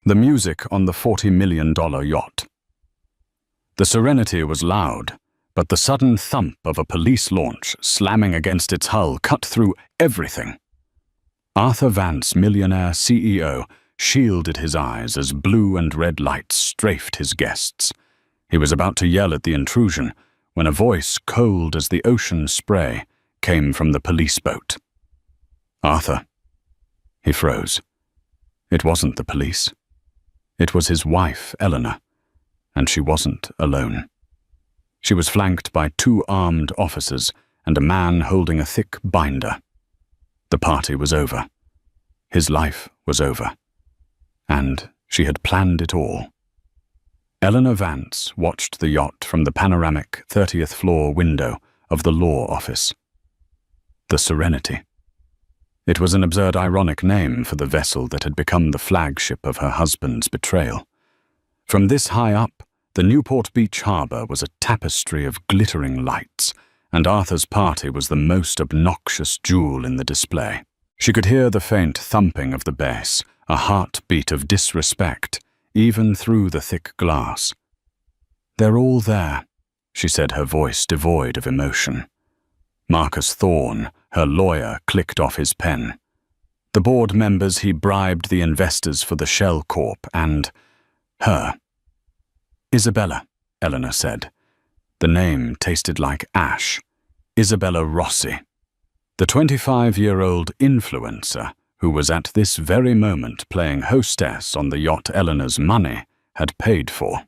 the music on the $40 million yacht. The Serenity was loud, but the sudden thump of a police launch slamming against its hull cut through everything. Arthur Vance, Millionaire CEO, shielded his eyes as blue and red lights strafed his guests. He was about to yell at the intrusion when a voice cold as the ocean spray came from the police boat. "Arthur." He froze. It wasn't the police. It was his wife, Eleanor, and she wasn't alone. She was flanked by 2 armed officers and a man holding a thick binder. The party was over. His life was over. And she had planned it all. Eleanor Vance watched the yacht from the panoramic 30th floor window of the law office. The Serenity. It was an absurd, ironic name for the vessel that had become the flagship of her husband's betrayal. From this high up, the Newport Beach harbor was a tapestry of glittering lights, and Arthur's party was the most obnoxious jewel in the display. She could hear the faint thumping of the bass, a heartbeat of disrespect, even through the thick glass. "They're all there," she said, her voice devoid of emotion. Marcus Thorne, her lawyer, clicked off his pen. The board members he bribed the investors for the Shell Corp and her. "Isabella," Eleanor said. The name tasted like ash. Isabella Rossi. The 25-year-old influencer who was at this very moment playing hostess on the yacht Eleanor's money had paid for.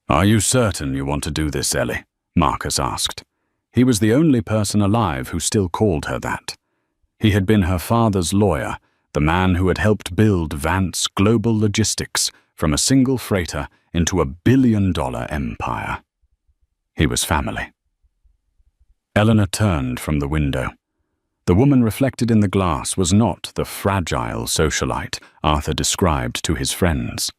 "Are you certain you want to do this, Ellie?" Marcus asked. He was the only person alive who still called her that. He had been her father's lawyer, the man who had helped build Vance Global Logistics from a single freighter into a billion-dollar empire. He was family. Eleanor turned from the window. The woman reflected in the glass was not the fragile socialite Arthur described to his friends.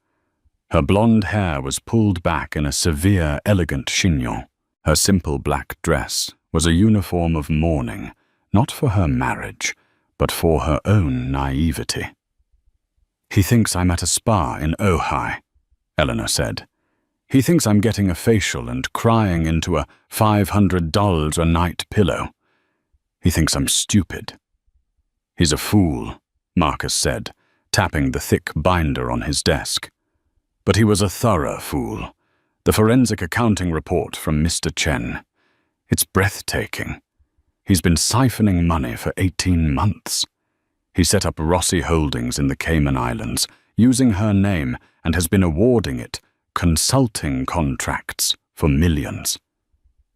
Her blonde hair was pulled back in a severe, elegant chignon. Her simple black dress was a uniform of mourning, not for her marriage, but for her own naivety. "He thinks I'm at a spa in Ojai," Eleanor said. "He thinks I'm getting a facial and crying into a $500 a night pillow. He thinks I'm stupid." "He's a fool," Marcus said, tapping the thick binder on his desk. But he was a thorough fool. The forensic accounting report from Mr. Chen. It's breathtaking. He's been siphoning money for 18 months. He set up Rossi Holdings in the Cayman Islands, using her name, and has been awarding it consulting contracts for millions.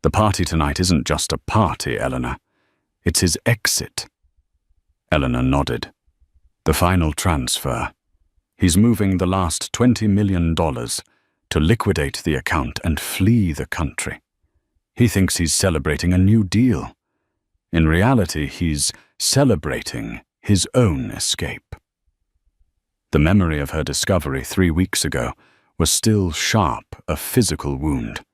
The party tonight isn't just a party, Eleanor. It's his exit. Eleanor nodded. The final transfer. He's moving the last $20 million to liquidate the account and flee the country. He thinks he's celebrating a new deal. In reality, he's celebrating his own escape. The memory of her discovery 3 weeks ago was still sharp, a physical wound.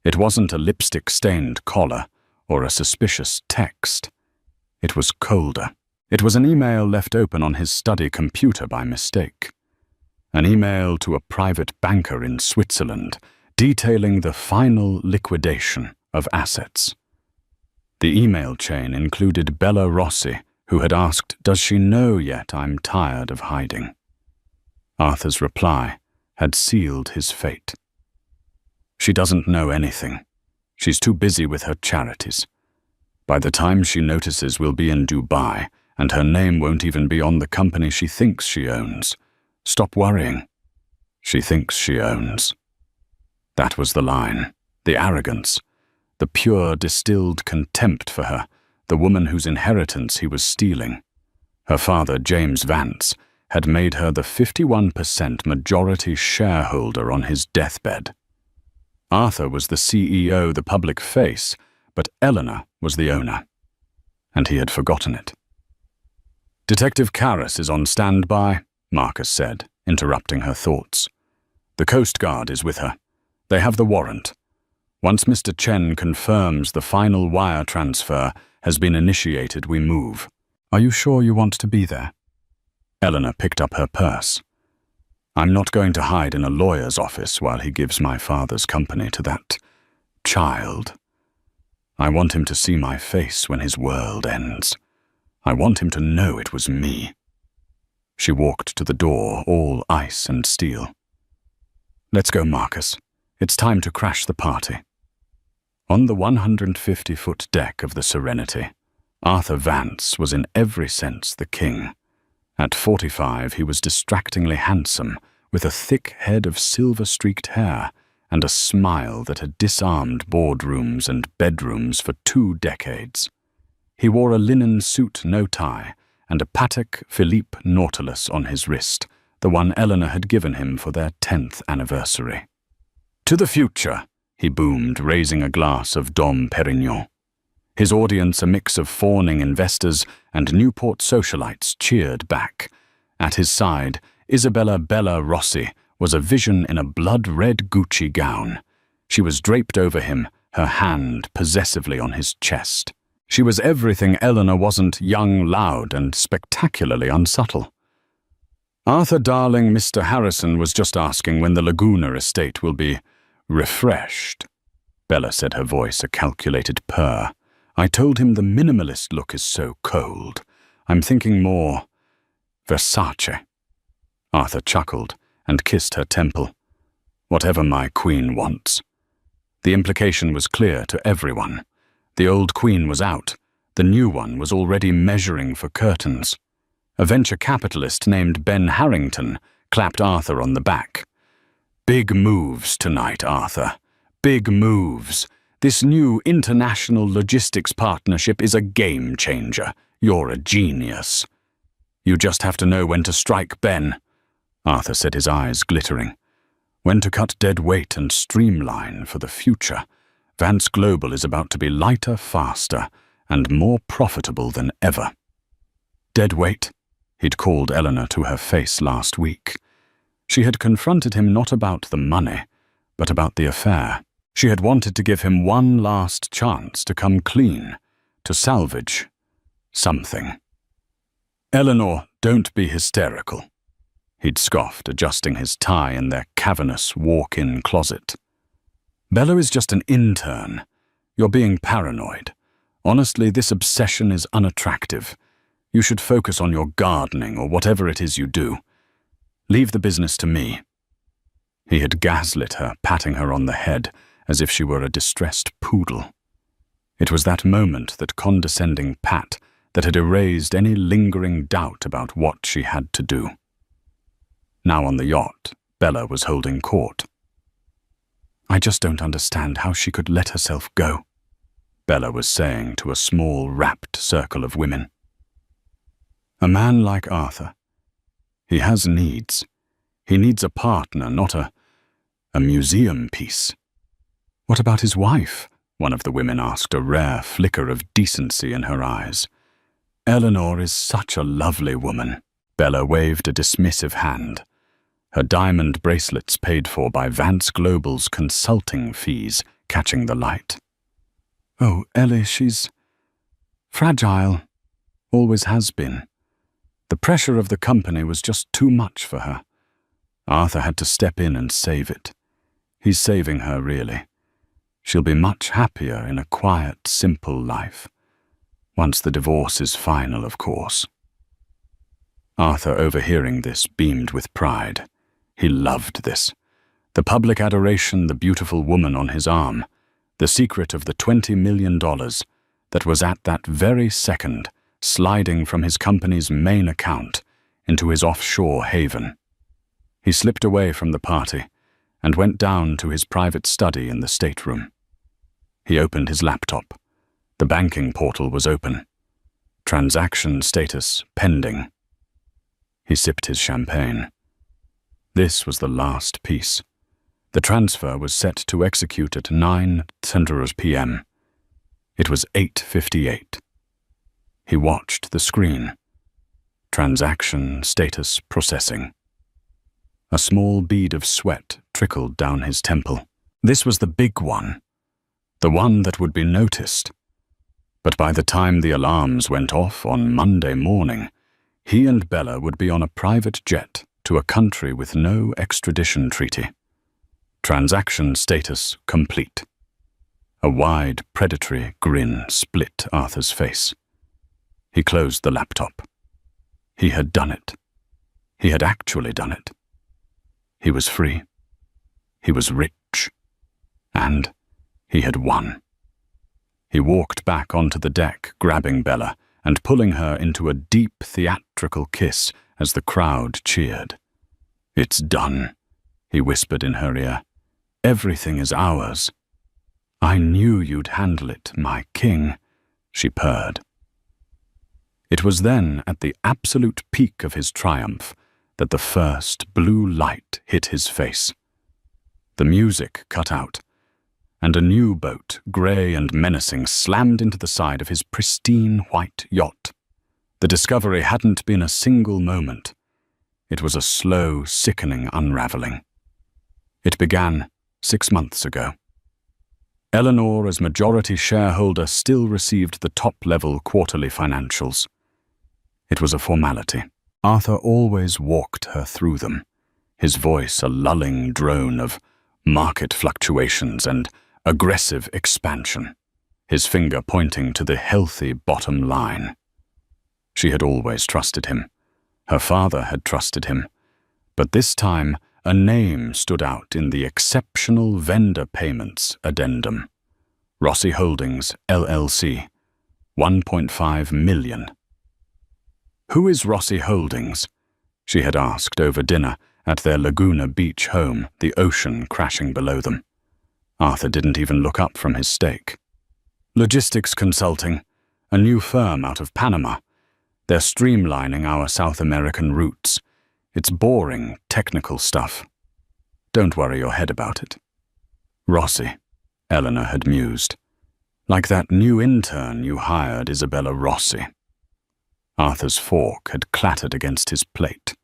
It wasn't a lipstick-stained collar or a suspicious text. It was colder. It was an email left open on his study computer by mistake. An email to a private banker in Switzerland detailing the final liquidation of assets. The email chain included Bella Rossi, who had asked, "Does she know yet I'm tired of hiding?" Arthur's reply had sealed his fate. "She doesn't know anything. She's too busy with her charities. By the time she notices we'll be in Dubai, and her name won't even be on the company she thinks she owns. Stop worrying. She thinks she owns." That was the line, the arrogance, the pure distilled contempt for her, the woman whose inheritance he was stealing. Her father, James Vance, had made her the 51% majority shareholder on his deathbed. Arthur was the CEO, the public face, but Eleanor was the owner. And he had forgotten it. "Detective Karras is on standby," Marcus said, interrupting her thoughts. "The Coast Guard is with her. They have the warrant. Once Mr. Chen confirms the final wire transfer has been initiated, we move. Are you sure you want to be there?" Eleanor picked up her purse. I'm not going to hide in a lawyer's office while he gives my father's company to that child. I want him to see my face when his world ends. I want him to know it was me." She walked to the door, all ice and steel. "Let's go, Marcus. It's time to crash the party." On the 150-foot deck of the Serenity, Arthur Vance was in every sense the king. At 45, he was distractingly handsome, with a thick head of silver-streaked hair and a smile that had disarmed boardrooms and bedrooms for 2 decades. He wore a linen suit, no tie, and a Patek Philippe Nautilus on his wrist, the one Eleanor had given him for their 10th anniversary. "To the future," he boomed, raising a glass of Dom Perignon. His audience, a mix of fawning investors and Newport socialites, cheered back. At his side, Isabella Bella Rossi was a vision in a blood-red Gucci gown. She was draped over him, her hand possessively on his chest. She was everything Eleanor wasn't: young, loud, and spectacularly unsubtle. "Arthur, darling, Mr. Harrison was just asking when the Laguna estate will be refreshed." Bella said, her voice a calculated purr. "I told him the minimalist look is so cold. I'm thinking more Versace." Arthur chuckled and kissed her temple. "Whatever my queen wants." The implication was clear to everyone. The old queen was out. The new one was already measuring for curtains. A venture capitalist named Ben Harrington clapped Arthur on the back. "Big moves tonight, Arthur. Big moves. This new international logistics partnership is a game changer. You're a genius." "You just have to know when to strike, Ben," Arthur said, his eyes glittering. "When to cut dead weight and streamline for the future. Vance Global is about to be lighter, faster, and more profitable than ever." Dead weight? He'd called Eleanor to her face last week. She had confronted him not about the money, but about the affair. She had wanted to give him one last chance to come clean, to salvage something. "Eleanor, don't be hysterical," he'd scoffed, adjusting his tie in their cavernous walk-in closet. "Bella is just an intern. You're being paranoid. Honestly, this obsession is unattractive. You should focus on your gardening or whatever it is you do. Leave the business to me." He had gaslit her, patting her on the head as if she were a distressed poodle. It was that moment, that condescending pat, that had erased any lingering doubt about what she had to do. Now on the yacht, Bella was holding court. "I just don't understand how she could let herself go," Bella was saying to a small, rapt circle of women. "A man like Arthur, he has needs. He needs a partner, not a museum piece." "What about his wife?" one of the women asked, a rare flicker of decency in her eyes. "Eleanor is such a lovely woman." Bella waved a dismissive hand. Her diamond bracelets, paid for by Vance Global's consulting fees, catching the light. "Oh, Ellie, she's fragile. Always has been. The pressure of the company was just too much for her. Arthur had to step in and save it. He's saving her, really. She'll be much happier in a quiet, simple life. Once the divorce is final, of course." Arthur, overhearing this, beamed with pride. He loved this. The public adoration, the beautiful woman on his arm, the secret of the $20 million that was at that very second sliding from his company's main account into his offshore haven. He slipped away from the party and went down to his private study in the stateroom. He opened his laptop. The banking portal was open. Transaction status pending. He sipped his champagne. This was the last piece. The transfer was set to execute at 9:00 p.m. It was 8:58. He watched the screen. Transaction status processing. A small bead of sweat trickled down his temple. This was the big one, the one that would be noticed. But by the time the alarms went off on Monday morning, he and Bella would be on a private jet to a country with no extradition treaty. Transaction status complete. A wide, predatory grin split Arthur's face. He closed the laptop. He had done it. He had actually done it. He was free. He was rich. And he had won. He walked back onto the deck, grabbing Bella and pulling her into a deep theatrical kiss as the crowd cheered. "It's done," he whispered in her ear. "Everything is ours." "I knew you'd handle it, my king," she purred. It was then, at the absolute peak of his triumph, that the first blue light hit his face. The music cut out, and a new boat, grey and menacing, slammed into the side of his pristine white yacht. The discovery hadn't been a single moment. It was a slow, sickening unravelling. It began 6 months ago. Eleanor, as majority shareholder, still received the top-level quarterly financials. It was a formality. Arthur always walked her through them, his voice a lulling drone of market fluctuations and aggressive expansion, his finger pointing to the healthy bottom line. She had always trusted him. Her father had trusted him. But this time, a name stood out in the exceptional vendor payments addendum. Rossi Holdings, LLC, $1.5 million. "Who is Rossi Holdings?" she had asked over dinner at their Laguna Beach home, the ocean crashing below them. Arthur didn't even look up from his steak. "Logistics Consulting, a new firm out of Panama. They're streamlining our South American routes. It's boring, technical stuff. Don't worry your head about it." "Rossi," Eleanor had mused. "Like that new intern you hired, Isabella Rossi." Arthur's fork had clattered against his plate.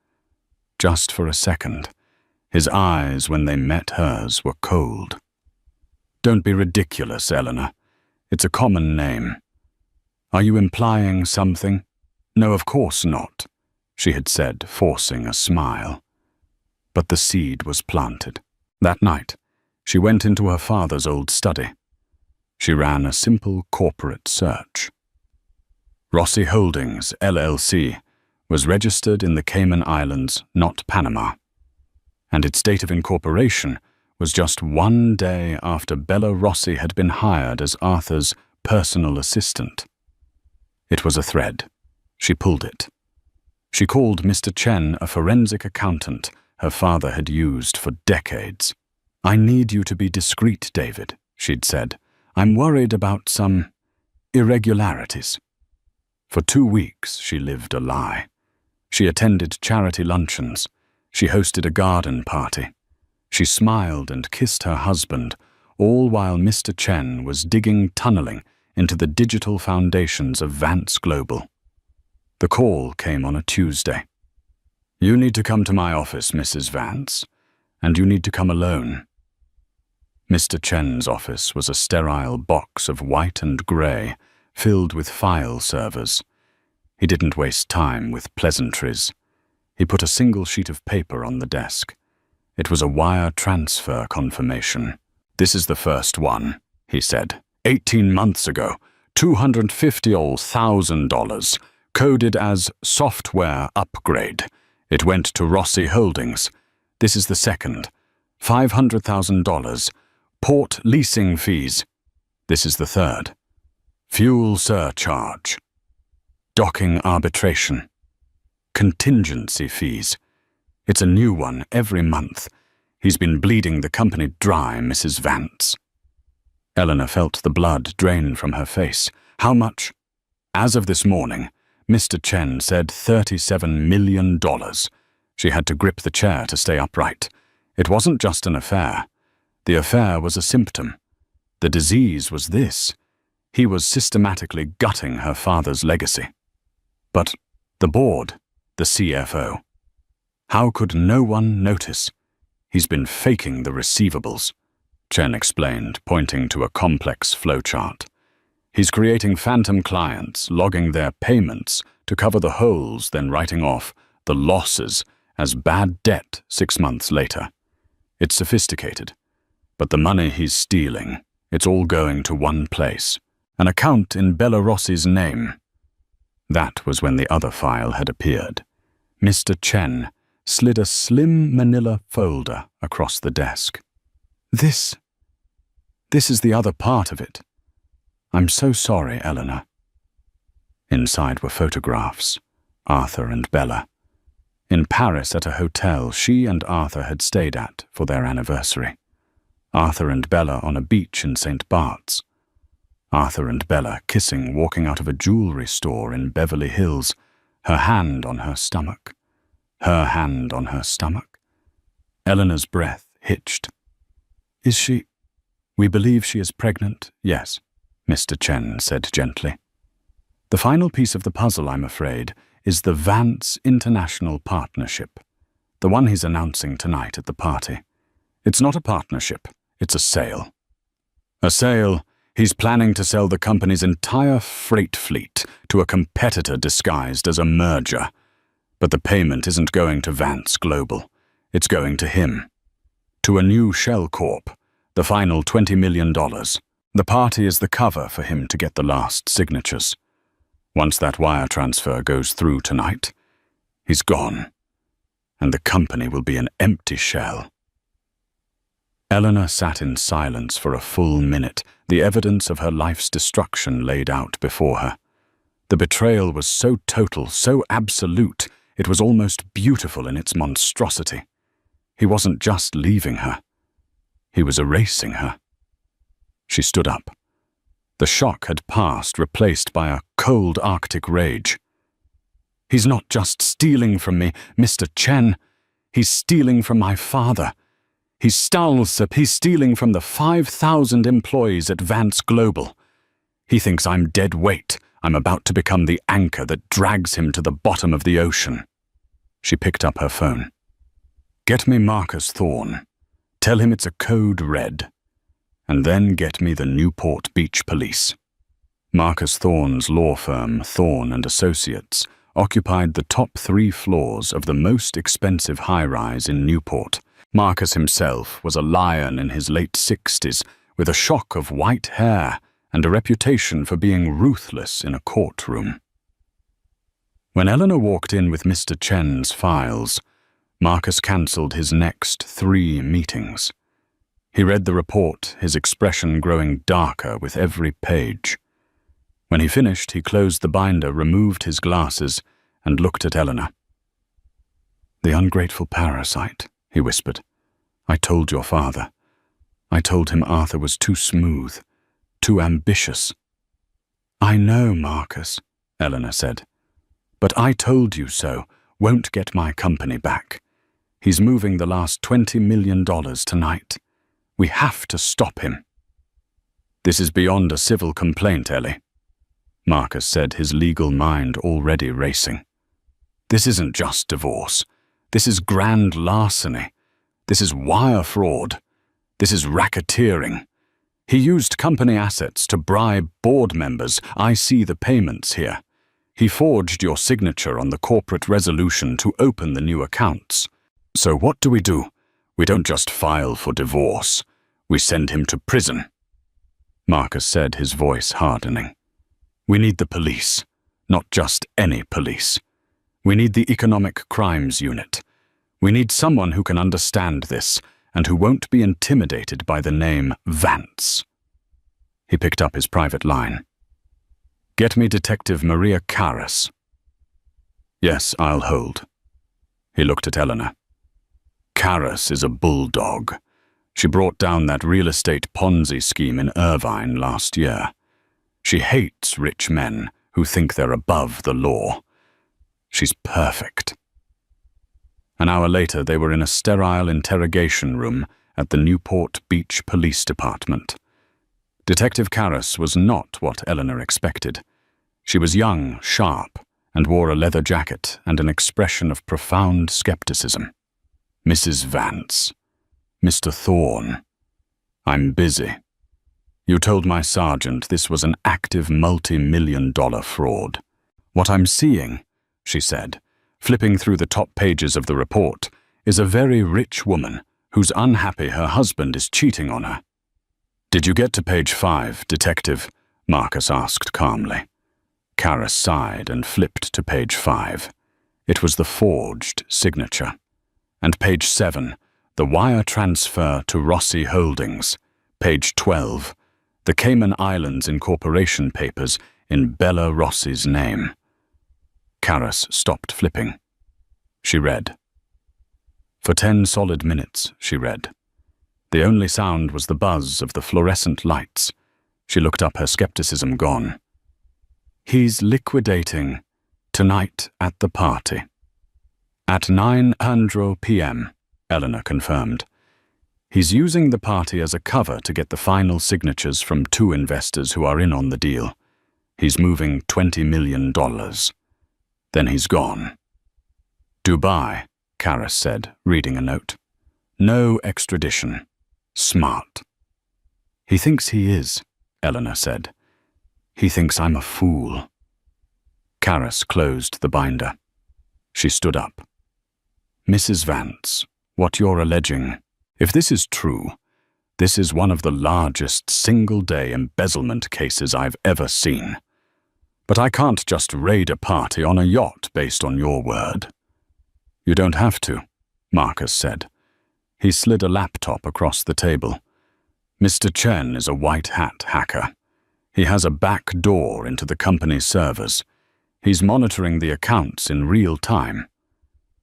Just for a second, his eyes, when they met hers, were cold. "Don't be ridiculous, Eleanor. It's a common name. Are you implying something?" "No, of course not," she had said, forcing a smile. But the seed was planted. That night, she went into her father's old study. She ran a simple corporate search. Rossi Holdings, LLC, was registered in the Cayman Islands, not Panama. And its date of incorporation was just 1 day after Bella Rossi had been hired as Arthur's personal assistant. It was a thread. She pulled it. She called Mr. Chen a forensic accountant her father had used for decades. "I need you to be discreet, David," she'd said. "I'm worried about some irregularities." For 2 weeks, she lived a lie. She attended charity luncheons. She hosted a garden party. She smiled and kissed her husband, all while Mr. Chen was digging tunneling into the digital foundations of Vance Global. The call came on a Tuesday. "You need to come to my office, Mrs. Vance, and you need to come alone." Mr. Chen's office was a sterile box of white and grey, filled with file servers. He didn't waste time with pleasantries. He put a single sheet of paper on the desk. It was a wire transfer confirmation. "This is the first one," he said. 18 months ago, $250,000, coded as software upgrade. It went to Rossi Holdings. This is the second. $500,000. Port leasing fees. This is the third. Fuel surcharge. Docking arbitration. Contingency fees. It's a new one every month. He's been bleeding the company dry, Mrs. Vance. Eleanor felt the blood drain from her face. How much? As of this morning, Mr. Chen said $37 million. She had to grip the chair to stay upright. It wasn't just an affair. The affair was a symptom. The disease was this. He was systematically gutting her father's legacy. But the board, the CFO. How could no one notice? He's been faking the receivables, Chen explained, pointing to a complex flowchart. He's creating phantom clients, logging their payments to cover the holes, then writing off the losses as bad debt 6 months later. It's sophisticated, but the money he's stealing, it's all going to one place, an account in Bella Rossi's name. That was when the other file had appeared. Mr. Chen slid a slim manila folder across the desk. This is the other part of it. I'm so sorry, Eleanor. Inside were photographs, Arthur and Bella. In Paris at a hotel she and Arthur had stayed at for their anniversary. Arthur and Bella on a beach in St. Bart's. Arthur and Bella kissing walking out of a jewelry store in Beverly Hills, her hand on her stomach. Her hand on her stomach. Eleanor's breath hitched. Is she? We believe she is pregnant, yes, Mr. Chen said gently. The final piece of the puzzle, I'm afraid, is the Vance International Partnership, the one he's announcing tonight at the party. It's not a partnership, it's a sale. A sale, he's planning to sell the company's entire freight fleet to a competitor disguised as a merger. But the payment isn't going to Vance Global, it's going to him. To a new shell corp, the final $20 million. The party is the cover for him to get the last signatures. Once that wire transfer goes through tonight, he's gone, and the company will be an empty shell. Eleanor sat in silence for a full minute, the evidence of her life's destruction laid out before her. The betrayal was so total, so absolute, it was almost beautiful in its monstrosity. He wasn't just leaving her. He was erasing her. She stood up. The shock had passed, replaced by a cold Arctic rage. He's not just stealing from me, Mr. Chen. He's stealing from my father. He's stealing from the 5,000 employees at Vance Global. He thinks I'm dead weight. I'm about to become the anchor that drags him to the bottom of the ocean. She picked up her phone. Get me Marcus Thorne. Tell him it's a code red. And then get me the Newport Beach Police. Marcus Thorne's law firm, Thorne & Associates, occupied the top 3 floors of the most expensive high-rise in Newport. Marcus himself was a lion in his late 60s, with a shock of white hair and a reputation for being ruthless in a courtroom. When Eleanor walked in with Mr. Chen's files, Marcus cancelled his next 3 meetings. He read the report, his expression growing darker with every page. When he finished, he closed the binder, removed his glasses, and looked at Eleanor. The ungrateful parasite, he whispered. I told your father. I told him Arthur was too smooth, too ambitious. I know, Marcus, Eleanor said. But I told you so, won't get my company back. He's moving the last $20 million tonight. We have to stop him. This is beyond a civil complaint, Ellie, Marcus said, his legal mind already racing. This isn't just divorce. This is grand larceny. This is wire fraud. This is racketeering. He used company assets to bribe board members. I see the payments here. He forged your signature on the corporate resolution to open the new accounts. So what do? We don't just file for divorce. We send him to prison. Marcus said, his voice hardening. We need the police, not just any police. We need the Economic Crimes Unit. We need someone who can understand this and who won't be intimidated by the name Vance. He picked up his private line. Get me Detective Maria Karras. Yes, I'll hold. He looked at Eleanor. Karras is a bulldog. She brought down that real estate Ponzi scheme in Irvine last year. She hates rich men who think they're above the law. She's perfect. An hour later, they were in a sterile interrogation room at the Newport Beach Police Department. Detective Karras was not what Eleanor expected. She was young, sharp, and wore a leather jacket and an expression of profound skepticism. Mrs. Vance. Mr. Thorne. I'm busy. You told my sergeant this was an active multi-million-dollar fraud. What I'm seeing, she said, Flipping through the top pages of the report is a very rich woman who's unhappy her husband is cheating on her. "Did you get to page 5, Detective?" Marcus asked calmly. Karis sighed and flipped to page 5. It was the forged signature. And page 7, the wire transfer to Rossi Holdings. Page 12, the Cayman Islands Incorporation papers in Bella Rossi's name. Karis stopped flipping. She read. For 10 solid minutes, she read. The only sound was the buzz of the fluorescent lights. She looked up, her skepticism gone. "He's liquidating tonight at the party." "At 9:00 p.m., Eleanor confirmed. "He's using the party as a cover to get the final signatures from 2 investors who are in on the deal. He's moving $20 million. Then he's gone." "Dubai," Karis said, reading a note. "No extradition. Smart." "He thinks he is," Eleanor said. "He thinks I'm a fool." Karis closed the binder. She stood up. "Mrs. Vance, what you're alleging, if this is true, this is one of the largest single-day embezzlement cases I've ever seen. But I can't just raid a party on a yacht based on your word." "You don't have to," Marcus said. He slid a laptop across the table. "Mr. Chen is a white-hat hacker. He has a back door into the company's servers. He's monitoring the accounts in real time.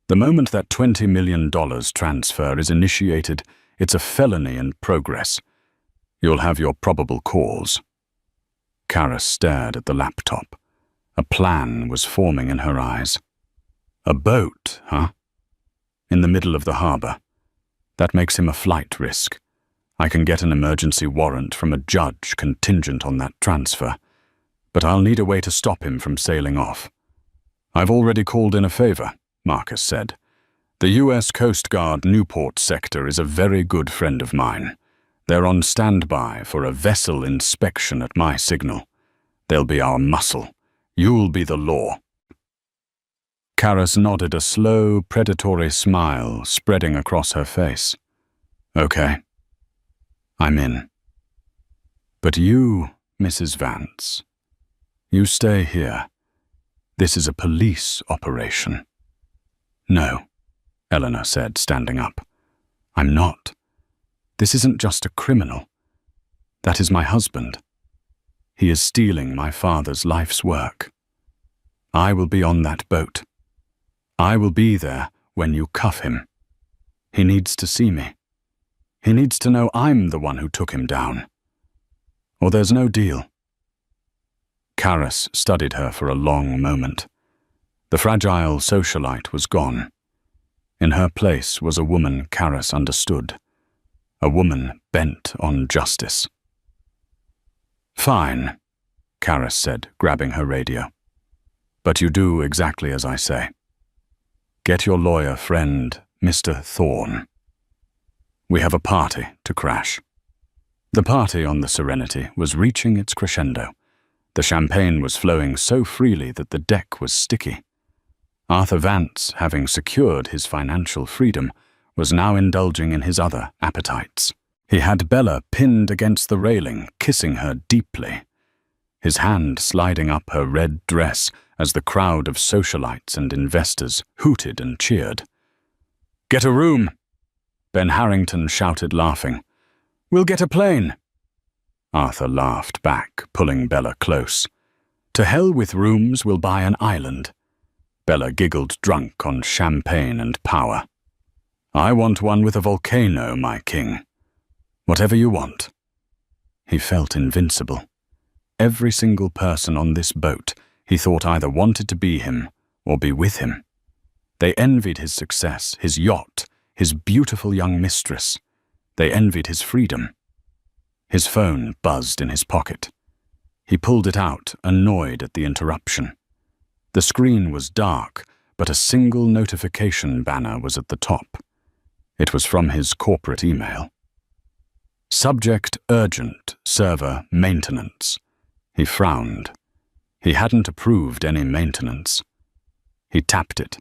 The moment that $20 million transfer is initiated, it's a felony in progress. You'll have your probable cause." Karis stared at the laptop. A plan was forming in her eyes. "A boat, huh? In the middle of the harbor. That makes him a flight risk. I can get an emergency warrant from a judge contingent on that transfer, but I'll need a way to stop him from sailing off." "I've already called in a favor," Marcus said. "The U.S. Coast Guard Newport sector is a very good friend of mine. They're on standby for a vessel inspection at my signal. They'll be our muscle. You'll be the law." Karis nodded, a slow, predatory smile spreading across her face. "Okay. I'm in. But you, Mrs. Vance, you stay here. This is a police operation." "No," Eleanor said, standing up. "I'm not. This isn't just a criminal. That is my husband. He is stealing my father's life's work. I will be on that boat. I will be there when you cuff him. He needs to see me. He needs to know I'm the one who took him down. Or there's no deal." Karis studied her for a long moment. The fragile socialite was gone. In her place was a woman Karis understood. A woman bent on justice. "Fine," Karis said, grabbing her radio. "But you do exactly as I say. Get your lawyer friend, Mr. Thorne. We have a party to crash." The party on the Serenity was reaching its crescendo. The champagne was flowing so freely that the deck was sticky. Arthur Vance, having secured his financial freedom, was now indulging in his other appetites. He had Bella pinned against the railing, kissing her deeply, his hand sliding up her red dress as the crowd of socialites and investors hooted and cheered. "Get a room!" Ben Harrington shouted, laughing. "We'll get a plane!" Arthur laughed back, pulling Bella close. "To hell with rooms, we'll buy an island." Bella giggled, drunk on champagne and power. "I want one with a volcano, my king. Whatever you want." He felt invincible. Every single person on this boat he thought either wanted to be him or be with him. They envied his success, his yacht, his beautiful young mistress. They envied his freedom. His phone buzzed in his pocket. He pulled it out, annoyed at the interruption. The screen was dark, but a single notification banner was at the top. It was from his corporate email. "Subject urgent, server maintenance." He frowned. He hadn't approved any maintenance. He tapped it.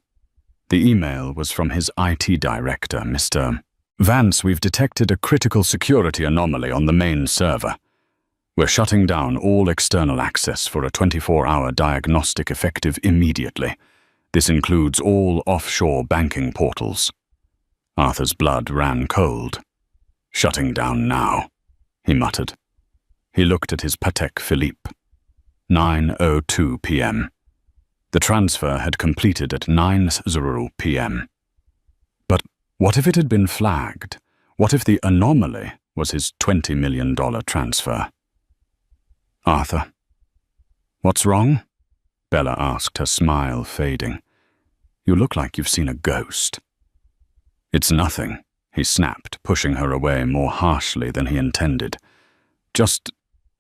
The email was from his IT director, Mr. Vance. We've detected a critical security anomaly on the main server. We're shutting down all external access for a 24-hour diagnostic effective immediately. This includes all offshore banking portals. Arthur's blood ran cold. Shutting down now, he muttered. He looked at his Patek Philippe. 9:02 p.m. The transfer had completed at 9:00 p.m. But what if it had been flagged? What if the anomaly was his $20 million transfer? Arthur. What's wrong? Bella asked, her smile fading. You look like you've seen a ghost. It's nothing, he snapped, pushing her away more harshly than he intended. Just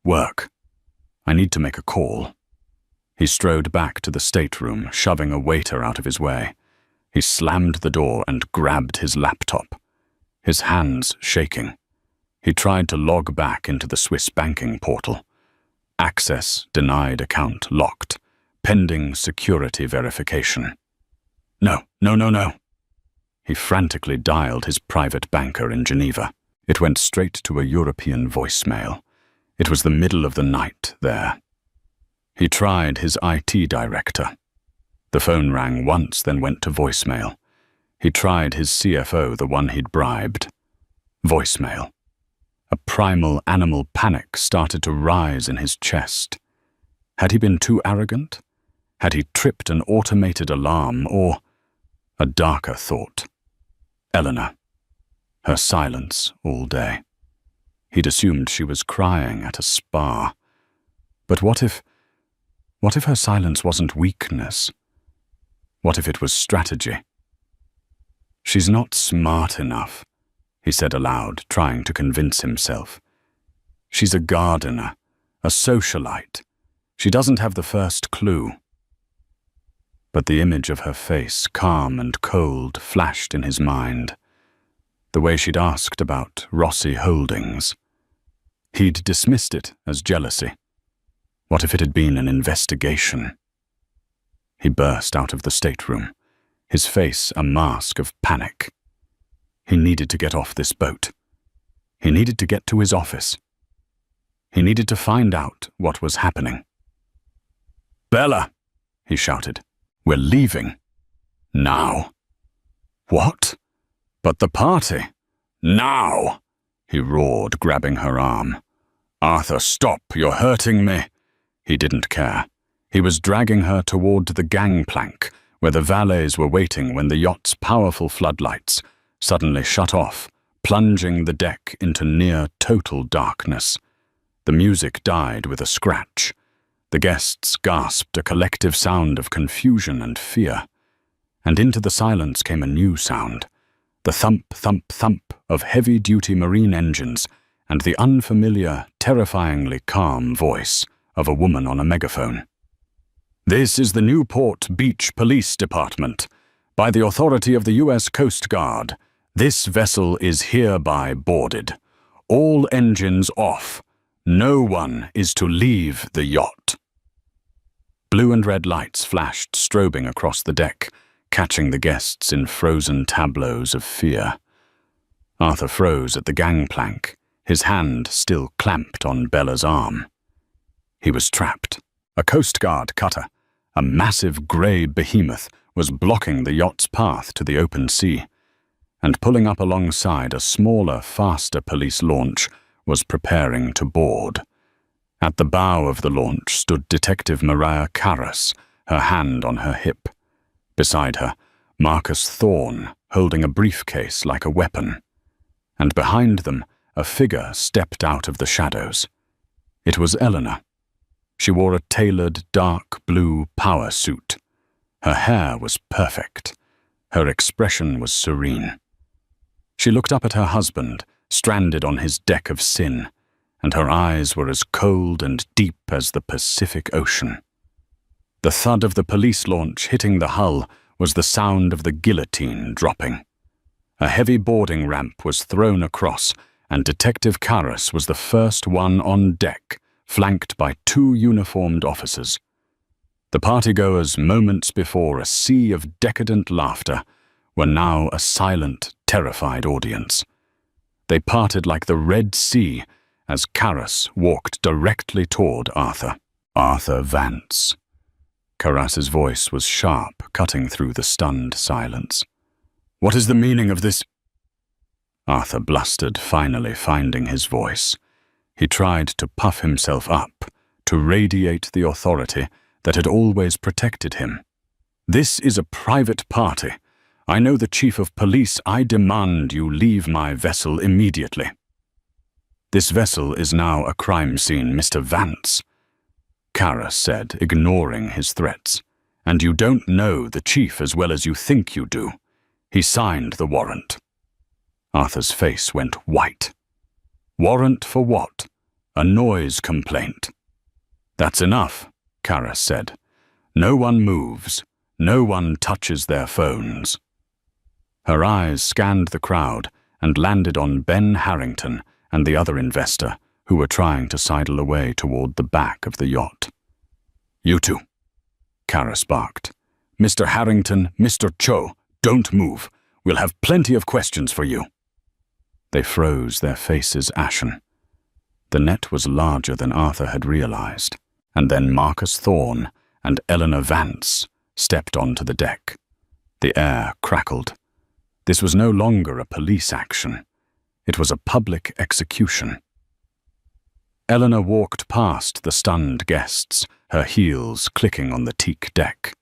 work. I need to make a call. He strode back to the stateroom, shoving a waiter out of his way. He slammed the door and grabbed his laptop, his hands shaking. He tried to log back into the Swiss banking portal. Access denied, account locked, pending security verification. No. He frantically dialed his private banker in Geneva. It went straight to a European voicemail. It was the middle of the night there. He tried his IT director. The phone rang once, then went to voicemail. He tried his CFO, the one he'd bribed. Voicemail. A primal animal panic started to rise in his chest. Had he been too arrogant? Had he tripped an automated alarm, or a darker thought? Eleanor. Her silence all day. He'd assumed she was crying at a spa. But what if her silence wasn't weakness? What if it was strategy? She's not smart enough, he said aloud, trying to convince himself. She's a gardener, a socialite. She doesn't have the first clue. But the image of her face, calm and cold, flashed in his mind. The way she'd asked about Rossi Holdings. He'd dismissed it as jealousy. What if it had been an investigation? He burst out of the stateroom, his face a mask of panic. He needed to get off this boat. He needed to get to his office. He needed to find out what was happening. Bella, he shouted. We're leaving. Now. What? But the party. Now, he roared, grabbing her arm. Arthur, stop, you're hurting me. He didn't care. He was dragging her toward the gangplank, where the valets were waiting when the yacht's powerful floodlights suddenly shut off, plunging the deck into near total darkness. The music died with a scratch. The guests gasped a collective sound of confusion and fear. And into the silence came a new sound, the thump, thump, thump of heavy-duty marine engines and the unfamiliar, terrifyingly calm voice of a woman on a megaphone. This is the Newport Beach Police Department. By the authority of the U.S. Coast Guard, this vessel is hereby boarded. All engines off. No one is to leave the yacht. Blue and red lights flashed, strobing across the deck, catching the guests in frozen tableaus of fear. Arthur froze at the gangplank, his hand still clamped on Bella's arm. He was trapped. A Coast Guard cutter, a massive grey behemoth, was blocking the yacht's path to the open sea, and pulling up alongside a smaller, faster police launch was preparing to board. At the bow of the launch stood Detective Mariah Carras, her hand on her hip. Beside her, Marcus Thorne, holding a briefcase like a weapon. And behind them, a figure stepped out of the shadows. It was Eleanor. She wore a tailored dark blue power suit. Her hair was perfect. Her expression was serene. She looked up at her husband, stranded on his deck of sin, and her eyes were as cold and deep as the Pacific Ocean. The thud of the police launch hitting the hull was the sound of the guillotine dropping. A heavy boarding ramp was thrown across, and Detective Carras was the first one on deck, flanked by 2 uniformed officers. The partygoers, moments before a sea of decadent laughter, were now a silent, terrified audience. They parted like the Red Sea as Carras walked directly toward Arthur. Arthur Vance. Carras's voice was sharp, cutting through the stunned silence. "What is the meaning of this?" Arthur blustered, finally finding his voice. He tried to puff himself up, to radiate the authority that had always protected him. "This is a private party. I know the chief of police. I demand you leave my vessel immediately." "This vessel is now a crime scene, Mr. Vance," Carras said, ignoring his threats. "And you don't know the chief as well as you think you do. He signed the warrant." Arthur's face went white. "Warrant for what? A noise complaint." "That's enough," Carras said. "No one moves. No one touches their phones." Her eyes scanned the crowd and landed on Ben Harrington and the other investor, who were trying to sidle away toward the back of the yacht. "You two," Carras barked. "Mr. Harrington, Mr. Cho, don't move. We'll have plenty of questions for you." They froze, their faces ashen. The net was larger than Arthur had realized, and then Marcus Thorne and Eleanor Vance stepped onto the deck. The air crackled. This was no longer a police action. It was a public execution. Eleanor walked past the stunned guests, her heels clicking on the teak deck.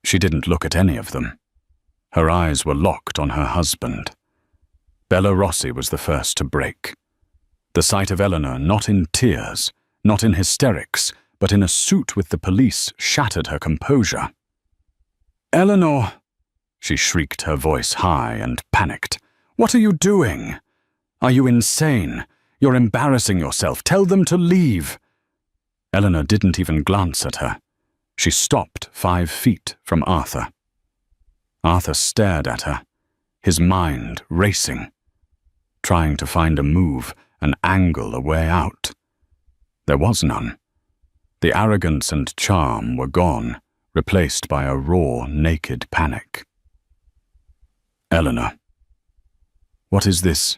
She didn't look at any of them. Her eyes were locked on her husband. Bella Rossi was the first to break. The sight of Eleanor, not in tears, not in hysterics, but in a suit with the police, shattered her composure. "Eleanor!" She shrieked, her voice high and panicked. "What are you doing? Are you insane? You're embarrassing yourself. Tell them to leave." Eleanor didn't even glance at her. She stopped 5 feet from Arthur. Arthur stared at her, his mind racing, trying to find a move, an angle, a way out. There was none. The arrogance and charm were gone, replaced by a raw, naked panic. "Eleanor." "What is this?"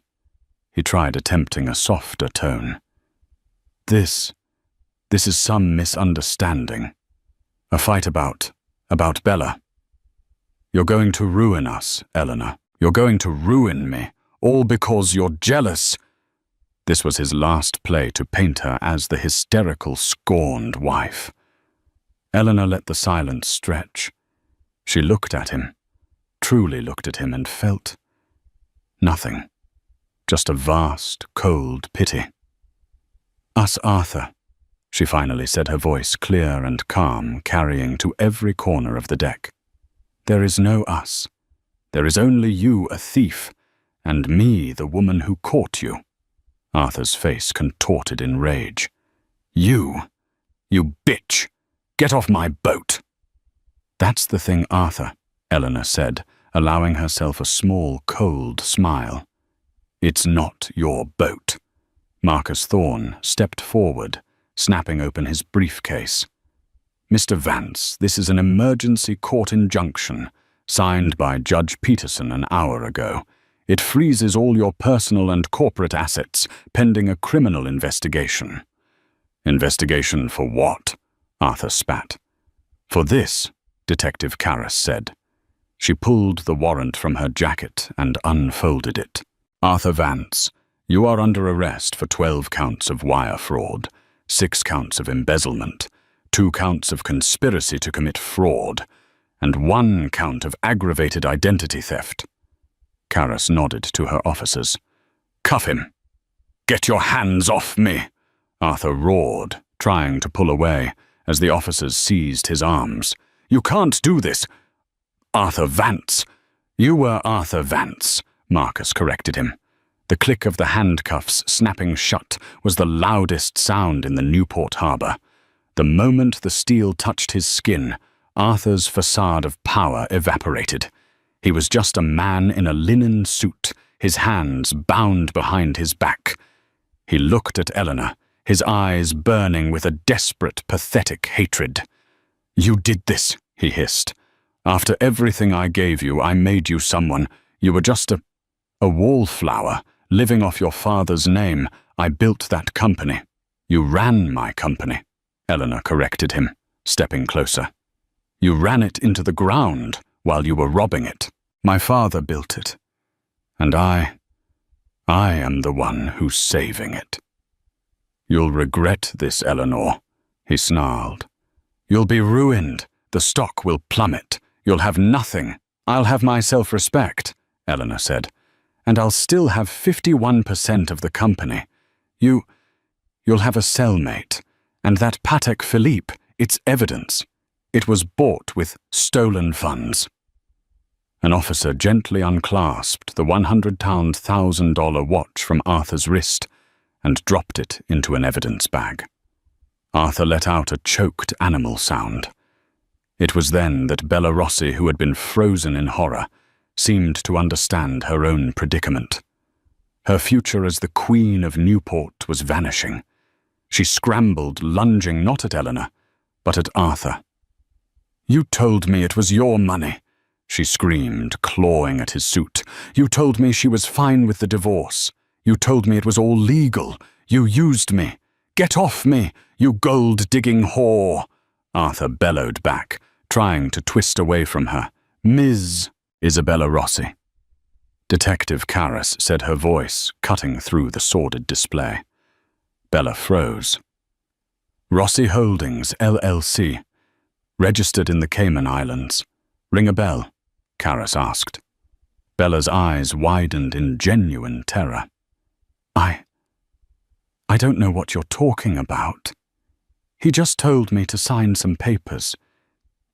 He tried attempting a softer tone. This is some misunderstanding. A fight about Bella. You're going to ruin us, Eleanor. You're going to ruin me, all because you're jealous." This was his last play to paint her as the hysterical, scorned wife. Eleanor let the silence stretch. She looked at him, truly looked at him, and felt nothing. Just a vast, cold pity. "Us, Arthur," she finally said, her voice clear and calm, carrying to every corner of the deck. "There is no us. There is only you, a thief, and me, the woman who caught you." Arthur's face contorted in rage. You bitch! Get off my boat!" "That's the thing, Arthur," Eleanor said, allowing herself a small, cold smile. "It's not your boat." Marcus Thorne stepped forward, snapping open his briefcase. "Mr. Vance, this is an emergency court injunction, signed by Judge Peterson an hour ago. It freezes all your personal and corporate assets, pending a criminal investigation." "Investigation for what?" Arthur spat. "For this," Detective Carras said. She pulled the warrant from her jacket and unfolded it. "Arthur Vance, you are under arrest for 12 counts of wire fraud, 6 counts of embezzlement, 2 counts of conspiracy to commit fraud, and 1 count of aggravated identity theft." Carras nodded to her officers. "Cuff him." "Get your hands off me!" Arthur roared, trying to pull away, as the officers seized his arms. "You can't do this!" "Arthur Vance." "You were Arthur Vance," Marcus corrected him. The click of the handcuffs snapping shut was the loudest sound in the Newport harbor. The moment the steel touched his skin, Arthur's facade of power evaporated. He was just a man in a linen suit, his hands bound behind his back. He looked at Eleanor, his eyes burning with a desperate, pathetic hatred. "You did this," he hissed. "After everything I gave you, I made you someone. You were just a wallflower, living off your father's name. I built that company." "You ran my company," Eleanor corrected him, stepping closer. "You ran it into the ground while you were robbing it. My father built it. And I am the one who's saving it." "You'll regret this, Eleanor," he snarled. "You'll be ruined. The stock will plummet. You'll have nothing." "I'll have my self-respect," Eleanor said, "and I'll still have 51% of the company. You'll have a cellmate, and that Patek Philippe, it's evidence. It was bought with stolen funds." An officer gently unclasped the $100,000 watch from Arthur's wrist and dropped it into an evidence bag. Arthur let out a choked animal sound. It was then that Bella Rossi, who had been frozen in horror, seemed to understand her own predicament. Her future as the Queen of Newport was vanishing. She scrambled, lunging not at Eleanor, but at Arthur. "You told me it was your money," she screamed, clawing at his suit. "You told me she was fine with the divorce. You told me it was all legal. You used me. Get off me, you gold-digging whore!" Arthur bellowed back, trying to twist away from her. "Ms. Isabella Rossi." Detective Karras said, her voice cutting through the sordid display. Bella froze. "Rossi Holdings, LLC. Registered in the Cayman Islands. Ring a bell?" Karras asked. Bella's eyes widened in genuine terror. I don't know what you're talking about. He just told me to sign some papers.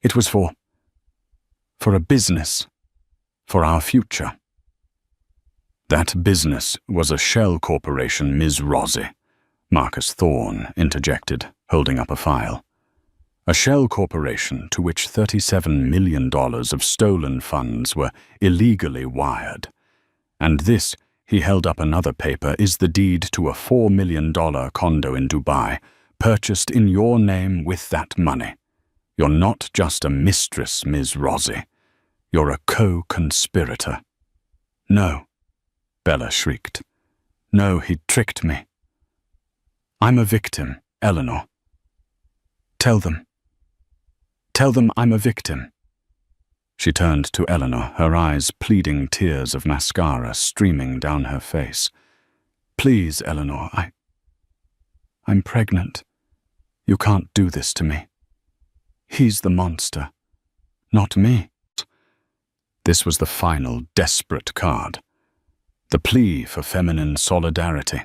It was for a business, for our future." "That business was a shell corporation, Ms. Rossi," Marcus Thorne interjected, holding up a file. "A shell corporation to which $37 million of stolen funds were illegally wired. And this," he held up another paper, "is the deed to a $4 million condo in Dubai, purchased in your name with that money. You're not just a mistress, Ms. Rossi. You're a co-conspirator." "No," Bella shrieked. "No, he tricked me. I'm a victim, Eleanor. Tell them I'm a victim." She turned to Eleanor, her eyes pleading, tears of mascara streaming down her face. "Please, Eleanor, I'm pregnant. You can't do this to me. He's the monster, not me." This was the final, desperate card. The plea for feminine solidarity.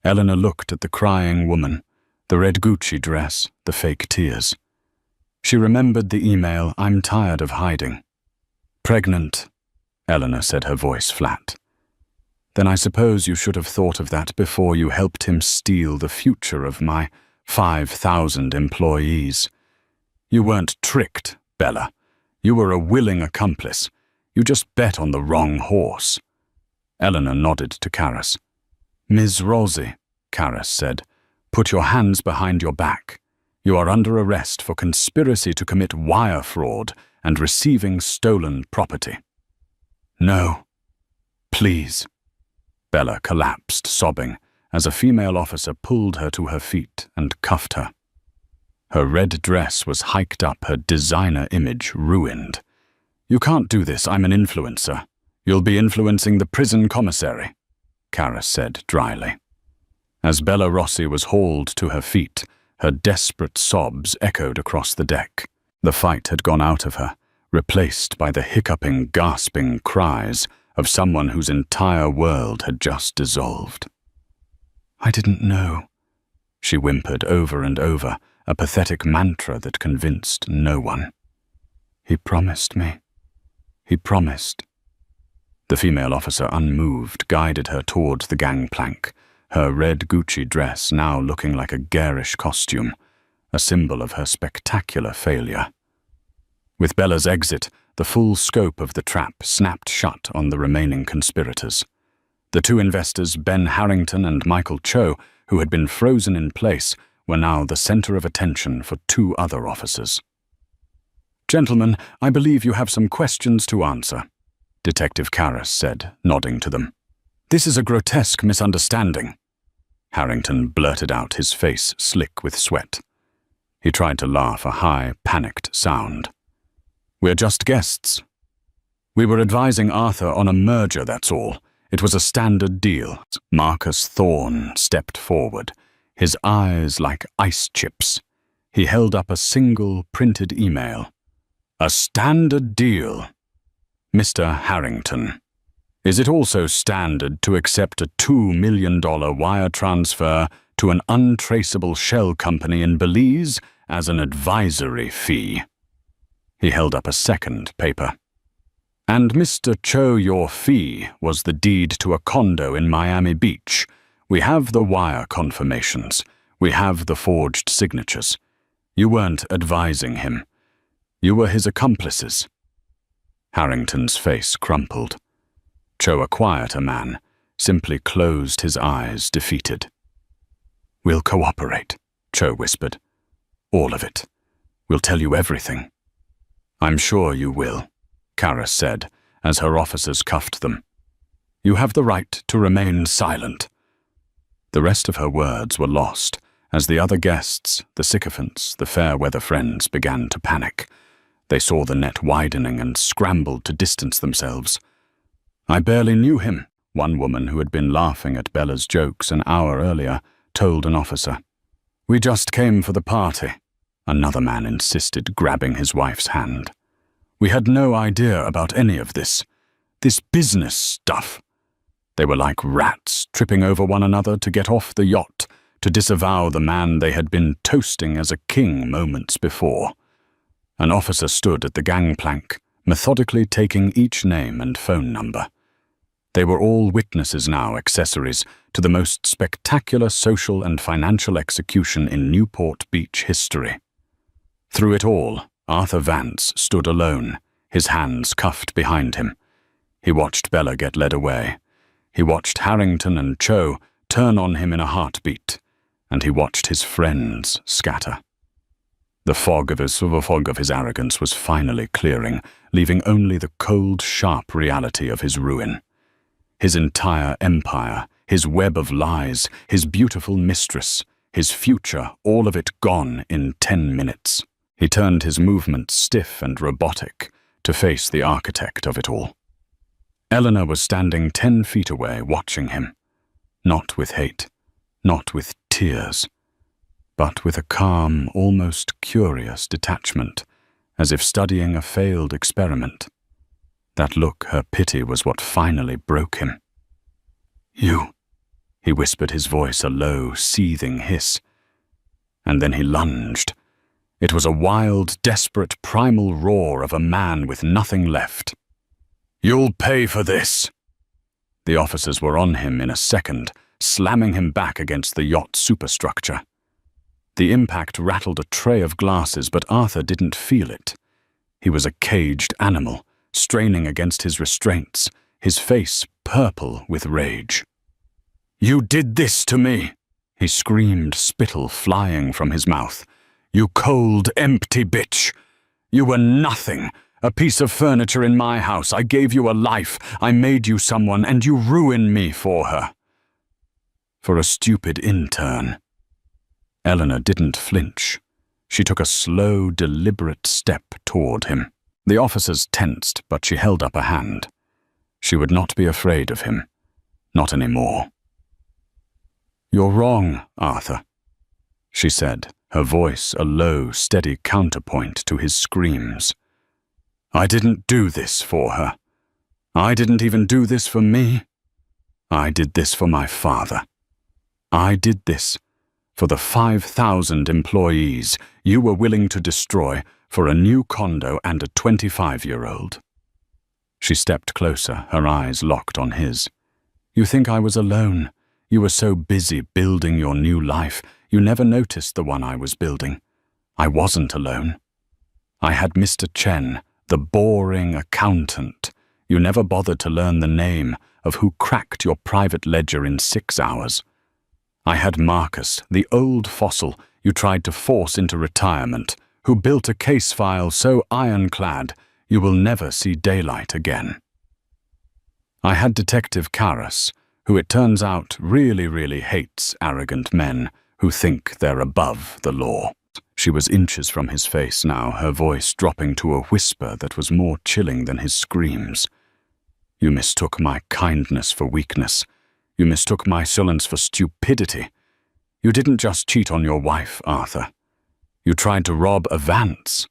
Eleanor looked at the crying woman, the red Gucci dress, the fake tears. She remembered the email, "I'm tired of hiding." "Pregnant," Eleanor said, her voice flat. "Then I suppose you should have thought of that before you helped him steal the future of my 5,000 employees. You weren't tricked, Bella. You were a willing accomplice. You just bet on the wrong horse." Eleanor nodded to Karras. "Ms. Rossi," Karras said, "put your hands behind your back. You are under arrest for conspiracy to commit wire fraud and receiving stolen property." "No, please." Bella collapsed, sobbing, as a female officer pulled her to her feet and cuffed her. Her red dress was hiked up, her designer image ruined. "You can't do this, I'm an influencer. You'll be influencing the prison commissary," Karras said dryly. As Bella Rossi was hauled to her feet, her desperate sobs echoed across the deck. The fight had gone out of her, replaced by the hiccuping, gasping cries of someone whose entire world had just dissolved. "I didn't know," she whimpered over and over, a pathetic mantra that convinced no one. "He promised me. He promised." The female officer, unmoved, guided her toward the gangplank, her red Gucci dress now looking like a garish costume, a symbol of her spectacular failure. With Bella's exit, the full scope of the trap snapped shut on the remaining conspirators. The two investors, Ben Harrington and Michael Cho, who had been frozen in place, were now the center of attention for two other officers. "Gentlemen, I believe you have some questions to answer," Detective Karras said, nodding to them. "This is a grotesque misunderstanding." Harrington blurted out, his face slick with sweat. He tried to laugh, a high, panicked sound. "We're just guests. We were advising Arthur on a merger, that's all. It was a standard deal." Marcus Thorne stepped forward, his eyes like ice chips. He held up a single printed email. "A standard deal. Mr. Harrington, is it also standard to accept a $2 million wire transfer to an untraceable shell company in Belize as an advisory fee?" He held up a second paper. "And Mr. Cho, your fee was the deed to a condo in Miami Beach. We have the wire confirmations. We have the forged signatures. You weren't advising him. You were his accomplices." Harrington's face crumpled. Cho, a quieter man, simply closed his eyes, defeated. "We'll cooperate," Cho whispered. "All of it. We'll tell you everything." "I'm sure you will," Karras said, as her officers cuffed them. "You have the right to remain silent." The rest of her words were lost as the other guests, the sycophants, the fair-weather friends, began to panic. They saw the net widening and scrambled to distance themselves. "I barely knew him," one woman who had been laughing at Bella's jokes an hour earlier told an officer. "We just came for the party," another man insisted, grabbing his wife's hand. "We had no idea about any of this business stuff." They were like rats tripping over one another to get off the yacht, to disavow the man they had been toasting as a king moments before. An officer stood at the gangplank, methodically taking each name and phone number. They were all witnesses now, accessories to the most spectacular social and financial execution in Newport Beach history. Through it all, Arthur Vance stood alone, his hands cuffed behind him. He watched Bella get led away. He watched Harrington and Cho turn on him in a heartbeat, and he watched his friends scatter. The fog of his arrogance was finally clearing, leaving only the cold, sharp reality of his ruin. His entire empire, his web of lies, his beautiful mistress, his future, all of it gone in 10 minutes. He turned his movements stiff and robotic to face the architect of it all. Eleanor was standing 10 feet away, watching him. Not with hate, not with tears, but with a calm, almost curious detachment, as if studying a failed experiment. That look, her pity, was what finally broke him. "You," he whispered, his voice a low, seething hiss. And then he lunged. It was a wild, desperate, primal roar of a man with nothing left. "You'll pay for this!" The officers were on him in a second, slamming him back against the yacht superstructure. The impact rattled a tray of glasses, but Arthur didn't feel it. He was a caged animal, straining against his restraints, his face purple with rage. "You did this to me!" he screamed, spittle flying from his mouth. "You cold, empty bitch! You were nothing, a piece of furniture in my house. I gave you a life, I made you someone, and you ruined me for her. For a stupid intern." Eleanor didn't flinch. She took a slow, deliberate step toward him. The officers tensed, but she held up a hand. She would not be afraid of him. Not anymore. "You're wrong, Arthur," she said, her voice a low, steady counterpoint to his screams. "I didn't do this for her. I didn't even do this for me. I did this for my father. I did this for the 5,000 employees you were willing to destroy for a new condo and a 25-year-old. She stepped closer, her eyes locked on his. "You think I was alone? You were so busy building your new life, you never noticed the one I was building. I wasn't alone. I had Mr. Chen, the boring accountant. You never bothered to learn the name of who cracked your private ledger in 6 hours. I had Marcus, the old fossil you tried to force into retirement, who built a case file so ironclad you will never see daylight again. I had Detective Karras, who it turns out really hates arrogant men who think they're above the law. She was inches from his face now, her voice dropping to a whisper that was more chilling than his screams. You mistook my kindness for weakness. You mistook my insolence for stupidity. You didn't just cheat on your wife, Arthur. You tried to rob a Vance,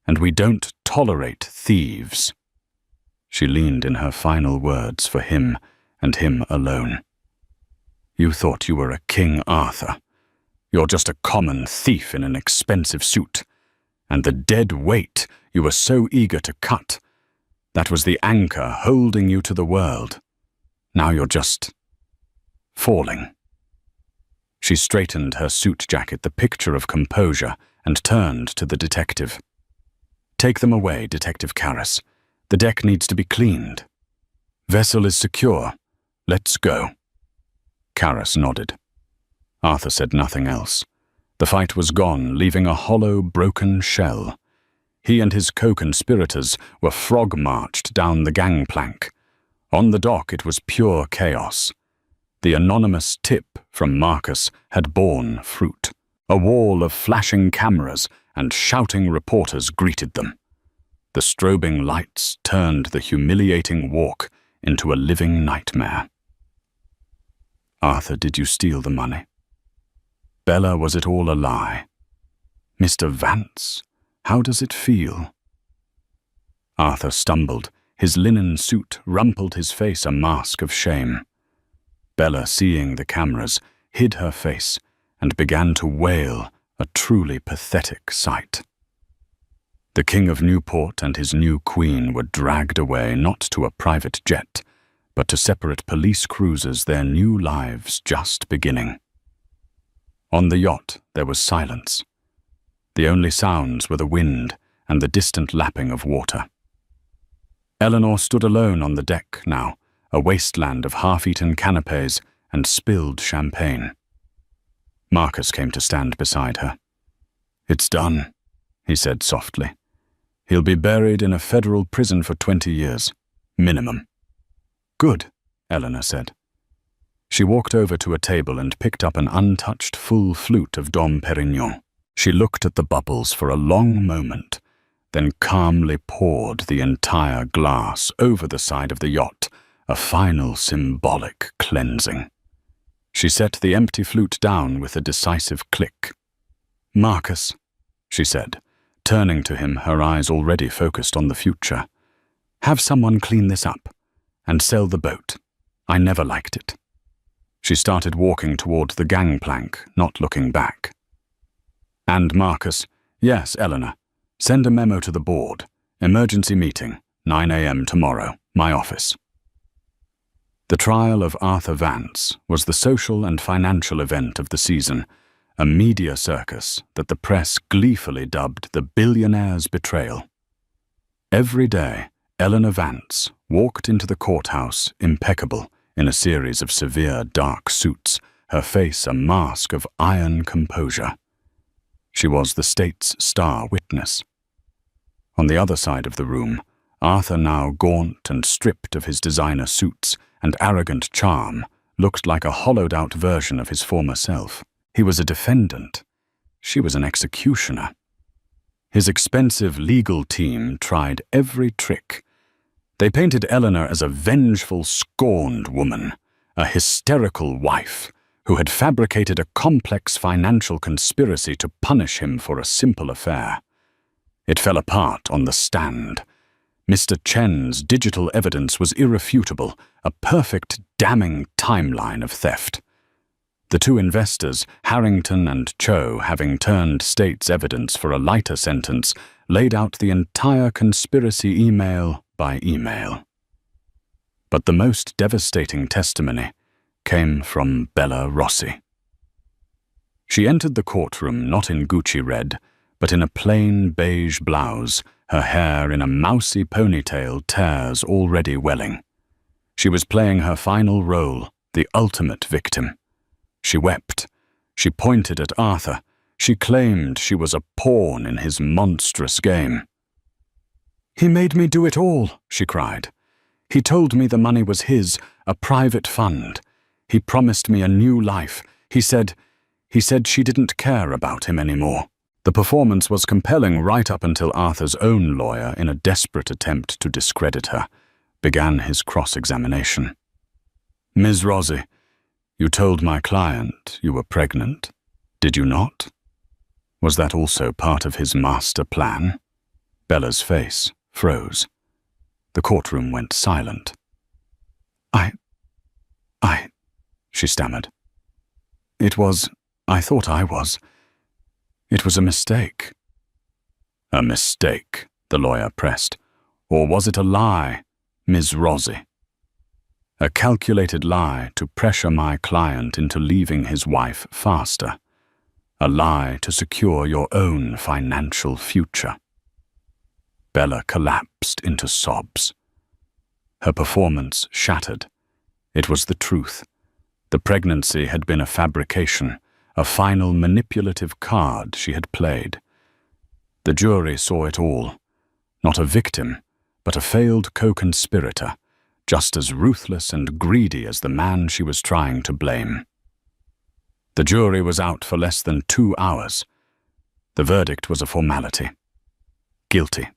and we don't tolerate thieves. She leaned in her final words for him and him alone. You thought you were a King Arthur. You're just a common thief in an expensive suit. And the dead weight you were so eager to cut, that was the anchor holding you to the world. Now you're just falling. She straightened her suit jacket, the picture of composure, and turned to the detective. Take them away, Detective Karras. The deck needs to be cleaned. Vessel is secure. Let's go. Karras nodded. Arthur said nothing else. The fight was gone, leaving a hollow, broken shell. He and his co-conspirators were frog-marched down the gangplank. On the dock it was pure chaos. The anonymous tip from Marcus had borne fruit. A wall of flashing cameras and shouting reporters greeted them. The strobing lights turned the humiliating walk into a living nightmare. Arthur, did you steal the money? Bella, was it all a lie? Mr. Vance, how does it feel? Arthur stumbled. His linen suit rumpled his face, a mask of shame. Bella, seeing the cameras, hid her face and began to wail, a truly pathetic sight. The King of Newport and his new queen were dragged away, not to a private jet, but to separate police cruisers, their new lives just beginning. On the yacht there was silence. The only sounds were the wind and the distant lapping of water. Eleanor stood alone on the deck now, a wasteland of half-eaten canapes and spilled champagne. Marcus came to stand beside her. It's done, he said softly. He'll be buried in a federal prison for 20 years, minimum. Good, Eleanor said. She walked over to a table and picked up an untouched full flute of Dom Perignon. She looked at the bubbles for a long moment, then calmly poured the entire glass over the side of the yacht, a final symbolic cleansing. She set the empty flute down with a decisive click. Marcus, she said, turning to him, her eyes already focused on the future. Have someone clean this up and sell the boat. I never liked it. She started walking toward the gangplank, not looking back. And Marcus, yes, Eleanor, send a memo to the board. Emergency meeting, 9 a.m. tomorrow, my office. The trial of Arthur Vance was the social and financial event of the season, a media circus that the press gleefully dubbed the Billionaire's betrayal. Every day, Eleanor Vance walked into the courthouse impeccable in a series of severe dark suits, her face a mask of iron composure. She was the state's star witness. On the other side of the room, Arthur, now gaunt and stripped of his designer suits and arrogant charm, looked like a hollowed-out version of his former self. He was a defendant. She was an executioner. His expensive legal team tried every trick. They painted Eleanor as a vengeful, scorned woman, a hysterical wife who had fabricated a complex financial conspiracy to punish him for a simple affair. It fell apart on the stand. Mr. Chen's digital evidence was irrefutable, a perfect, damning timeline of theft. The two investors, Harrington and Cho, having turned state's evidence for a lighter sentence, laid out the entire conspiracy email by email. But the most devastating testimony came from Bella Rossi. She entered the courtroom not in Gucci red, but in a plain beige blouse, her hair in a mousy ponytail, tears already welling. She was playing her final role, the ultimate victim. She wept. She pointed at Arthur. She claimed she was a pawn in his monstrous game. "He made me do it all," she cried. "He told me the money was his, a private fund. He promised me a new life. He said she didn't care about him anymore." The performance was compelling right up until Arthur's own lawyer, in a desperate attempt to discredit her, began his cross-examination. "Ms. Rossi, you told my client you were pregnant, did you not? Was that also part of his master plan?" Bella's face froze. The courtroom went silent. I, she stammered. I thought I was. It was a mistake." "A mistake," the lawyer pressed. "Or was it a lie, Ms. Rossi?" "A calculated lie to pressure my client into leaving his wife faster. A lie to secure your own financial future." Bella collapsed into sobs. Her performance shattered. It was the truth. The pregnancy had been a fabrication, a final manipulative card she had played. The jury saw it all. Not a victim, but a failed co-conspirator, just as ruthless and greedy as the man she was trying to blame. The jury was out for less than 2 hours. The verdict was a formality. Guilty.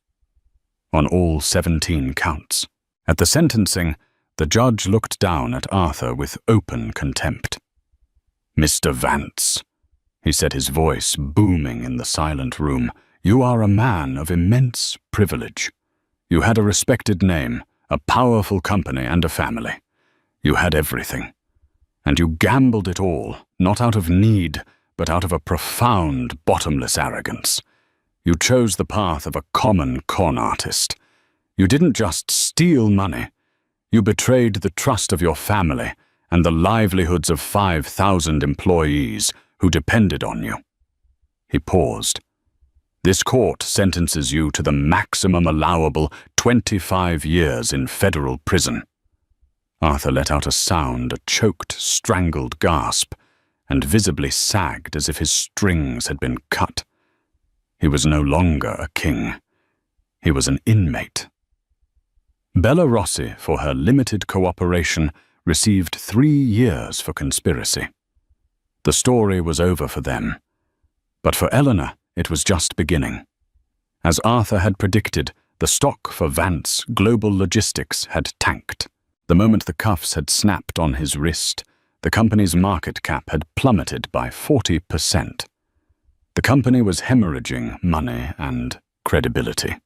On all 17 counts. At the sentencing, the judge looked down at Arthur with open contempt. "Mr. Vance," he said, his voice booming in the silent room, "you are a man of immense privilege. You had a respected name, a powerful company, and a family. You had everything. And you gambled it all, not out of need, but out of a profound, bottomless arrogance. You chose the path of a common con artist. You didn't just steal money. You betrayed the trust of your family and the livelihoods of 5,000 employees who depended on you." He paused. "This court sentences you to the maximum allowable 25 years in federal prison." Arthur let out a sound, a choked, strangled gasp, and visibly sagged as if his strings had been cut. He was no longer a king. He was an inmate. Bella Rossi, for her limited cooperation, received 3 years for conspiracy. The story was over for them. But for Eleanor, it was just beginning. As Arthur had predicted, the stock for Vance Global Logistics had tanked. The moment the cuffs had snapped on his wrist, the company's market cap had plummeted by 40%. The company was hemorrhaging money and credibility.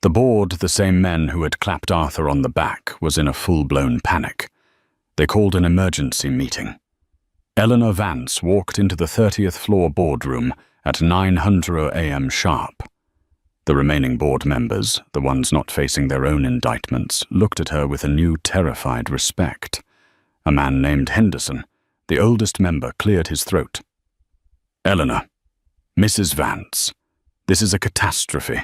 The board, the same men who had clapped Arthur on the back, was in a full-blown panic. They called an emergency meeting. Eleanor Vance walked into the 30th floor boardroom at 9:00 a.m. sharp. The remaining board members, the ones not facing their own indictments, looked at her with a new terrified respect. A man named Henderson, the oldest member, cleared his throat. "Eleanor, Mrs. Vance, this is a catastrophe.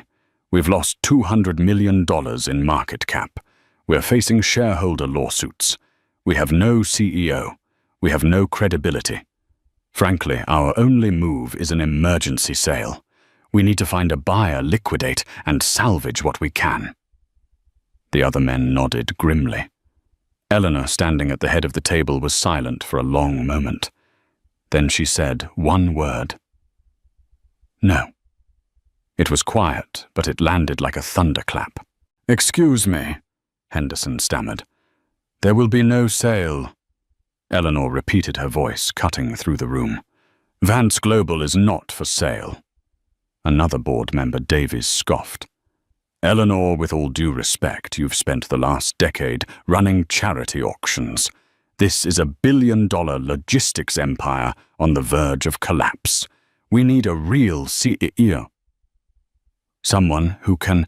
We've lost $200 million in market cap. We're facing shareholder lawsuits. We have no CEO. We have no credibility. Frankly, our only move is an emergency sale. We need to find a buyer, liquidate, and salvage what we can." The other men nodded grimly. Eleanor, standing at the head of the table, was silent for a long moment. Then she said one word. "No." It was quiet, but it landed like a thunderclap. "Excuse me," Henderson stammered. "There will be no sale." Eleanor repeated her voice, cutting through the room. "Vance Global is not for sale." Another board member, Davies, scoffed. "Eleanor, with all due respect, you've spent the last decade running charity auctions. This is a billion-dollar logistics empire on the verge of collapse. We need a real CEO. Someone who can...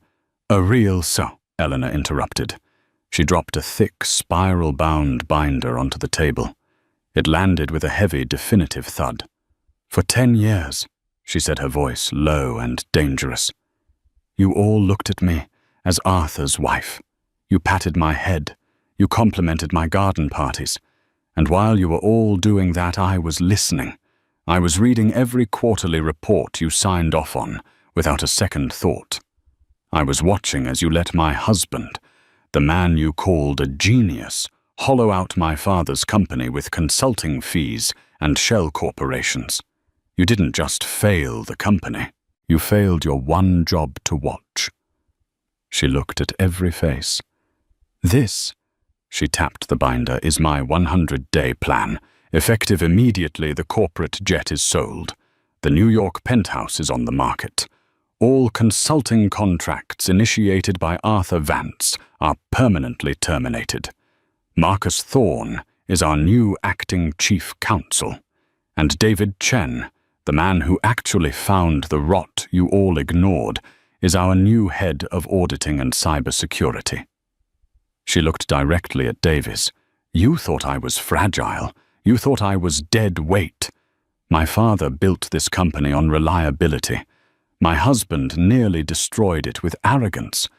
A real so, Eleanor interrupted. She dropped a thick, spiral-bound binder onto the table. It landed with a heavy, definitive thud. "For 10 years, she said, her voice low and dangerous. "You all looked at me as Arthur's wife. You patted my head. You complimented my garden parties. And while you were all doing that, I was listening. I was reading every quarterly report you signed off on without a second thought. I was watching as you let my husband, the man you called a genius, hollow out my father's company with consulting fees and shell corporations. You didn't just fail the company. You failed your one job to watch. She looked at every face. This, she tapped the binder, is my 100-day plan. Effective immediately, the corporate jet is sold. The New York penthouse is on the market. All consulting contracts initiated by Arthur Vance are permanently terminated. Marcus Thorne is our new acting chief counsel, and David Chen, the man who actually found the rot you all ignored, is our new head of auditing and cybersecurity. She looked directly at Davis. You thought I was fragile. You thought I was dead weight. My father built this company on reliability. My husband nearly destroyed it with arrogance.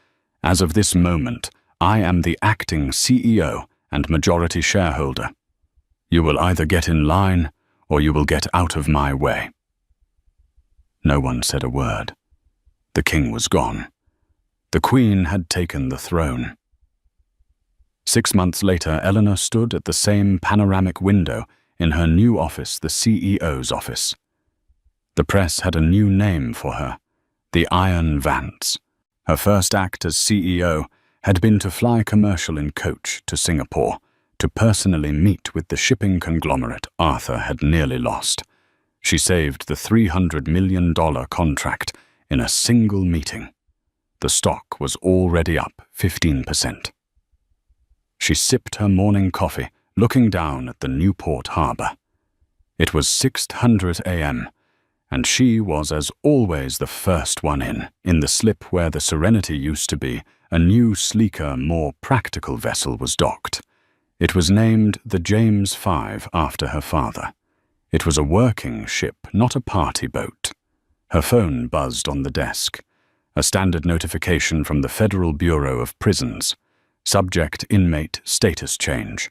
As of this moment, I am the acting CEO and majority shareholder. You will either get in line or you will get out of my way. No one said a word. The king was gone. The queen had taken the throne. 6 months later, Eleanor stood at the same panoramic window in her new office, the CEO's office. The press had a new name for her, the Iron Vance. Her first act as CEO had been to fly commercial in coach to Singapore to personally meet with the shipping conglomerate Arthur had nearly lost. She saved the $300 million contract in a single meeting. The stock was already up 15%. She sipped her morning coffee, looking down at the Newport harbor. It was 6:00 a.m., and she was, as always, the first one in the slip where the Serenity used to be. A new, sleeker, more practical vessel was docked. It was named the James V after her father. It was a working ship, not a party boat. Her phone buzzed on the desk. A standard notification from the Federal Bureau of Prisons. Subject inmate status change.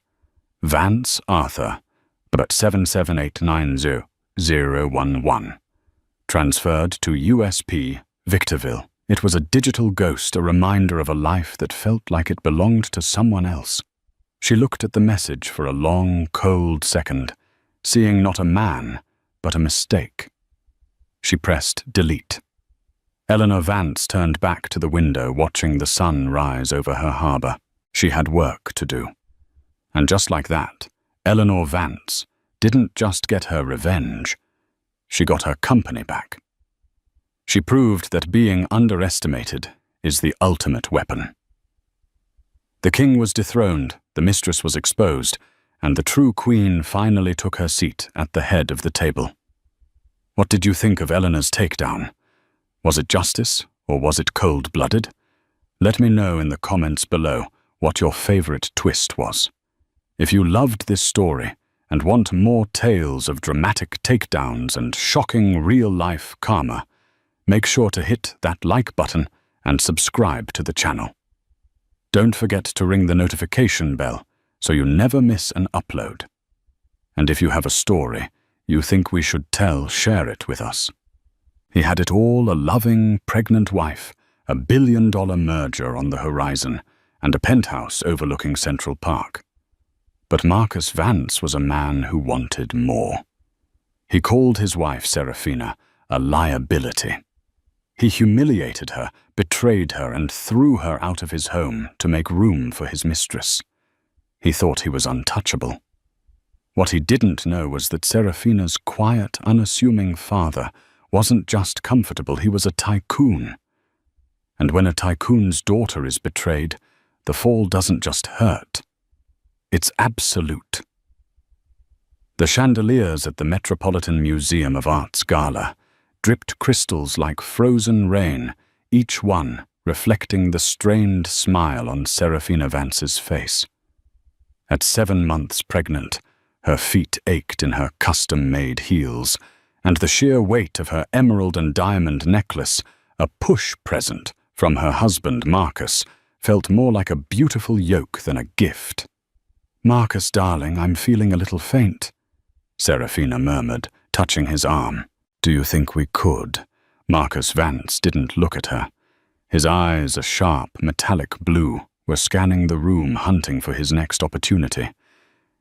Vance Arthur, but 77890-011. Transferred to USP, Victorville. It was a digital ghost, a reminder of a life that felt like it belonged to someone else. She looked at the message for a long, cold second, seeing not a man, but a mistake. She pressed delete. Eleanor Vance turned back to the window, watching the sun rise over her harbor. She had work to do. And just like that, Eleanor Vance didn't just get her revenge, she got her company back. She proved that being underestimated is the ultimate weapon. The king was dethroned, the mistress was exposed, and the true queen finally took her seat at the head of the table. What did you think of Eleanor's takedown? Was it justice, or was it cold-blooded? Let me know in the comments below what your favorite twist was. If you loved this story and want more tales of dramatic takedowns and shocking real-life karma, make sure to hit that like button and subscribe to the channel. Don't forget to ring the notification bell so you never miss an upload. And if you have a story you think we should tell, share it with us. He had it all: a loving, pregnant wife, a billion-dollar merger on the horizon, and a penthouse overlooking Central Park. But Marcus Vance was a man who wanted more. He called his wife Serafina a liability. He humiliated her, betrayed her, and threw her out of his home to make room for his mistress. He thought he was untouchable. What he didn't know was that Serafina's quiet, unassuming father wasn't just comfortable, he was a tycoon. And when a tycoon's daughter is betrayed, the fall doesn't just hurt. It's absolute. The chandeliers at the Metropolitan Museum of Art's gala dripped crystals like frozen rain, each one reflecting the strained smile on Serafina Vance's face. At 7 months pregnant, her feet ached in her custom-made heels, and the sheer weight of her emerald and diamond necklace, a push present from her husband Marcus, felt more like a beautiful yoke than a gift. "Marcus, darling, I'm feeling a little faint," Serafina murmured, touching his arm. "Do you think we could?" Marcus Vance didn't look at her. His eyes, a sharp, metallic blue, were scanning the room, hunting for his next opportunity.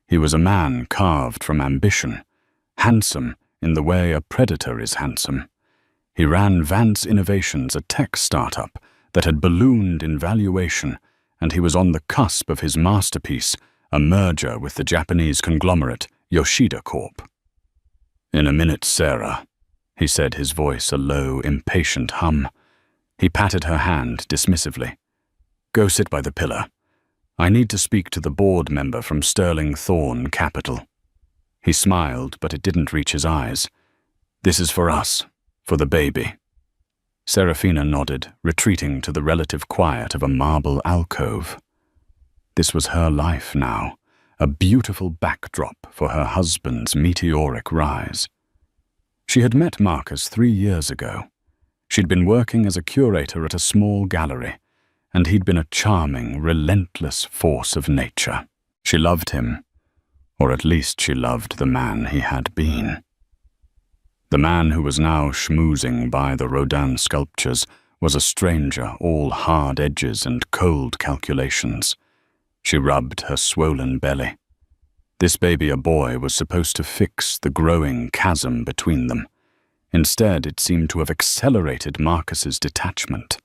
He was a man carved from ambition, handsome in the way a predator is handsome. He ran Vance Innovations, a tech startup that had ballooned in valuation, and he was on the cusp of his masterpiece, a merger with the Japanese conglomerate Yoshida Corp. "In a minute, Sarah," he said, his voice a low, impatient hum. He patted her hand dismissively. "Go sit by the pillar. I need to speak to the board member from Sterling Thorne Capital." He smiled, but it didn't reach his eyes. "This is for us, for the baby." Serafina nodded, retreating to the relative quiet of a marble alcove. This was her life now, a beautiful backdrop for her husband's meteoric rise. She had met Marcus 3 years ago. She'd been working as a curator at a small gallery, and he'd been a charming, relentless force of nature. She loved him, or at least she loved the man he had been. The man who was now schmoozing by the Rodin sculptures was a stranger, all hard edges and cold calculations. She rubbed her swollen belly. This baby, a boy, was supposed to fix the growing chasm between them. Instead, it seemed to have accelerated Marcus's detachment.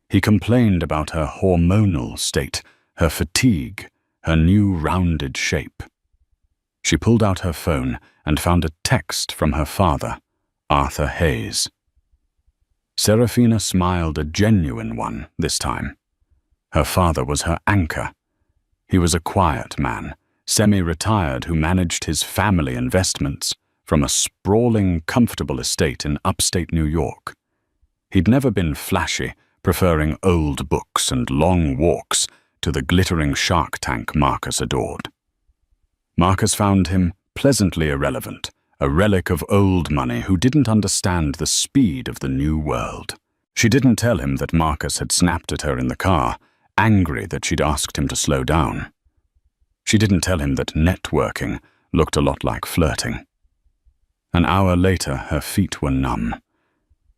He complained about her hormonal state, her fatigue, her new rounded shape. She pulled out her phone and found a text from her father, Arthur Hayes. Serafina smiled, a genuine one this time. Her father was her anchor. He was a quiet man, semi-retired, who managed his family investments from a sprawling, comfortable estate in upstate New York. He'd never been flashy, preferring old books and long walks to the glittering shark tank Marcus adored. Marcus found him pleasantly irrelevant, a relic of old money who didn't understand the speed of the new world. She didn't tell him that Marcus had snapped at her in the car, angry that she'd asked him to slow down. She didn't tell him that networking looked a lot like flirting. An hour later, her feet were numb.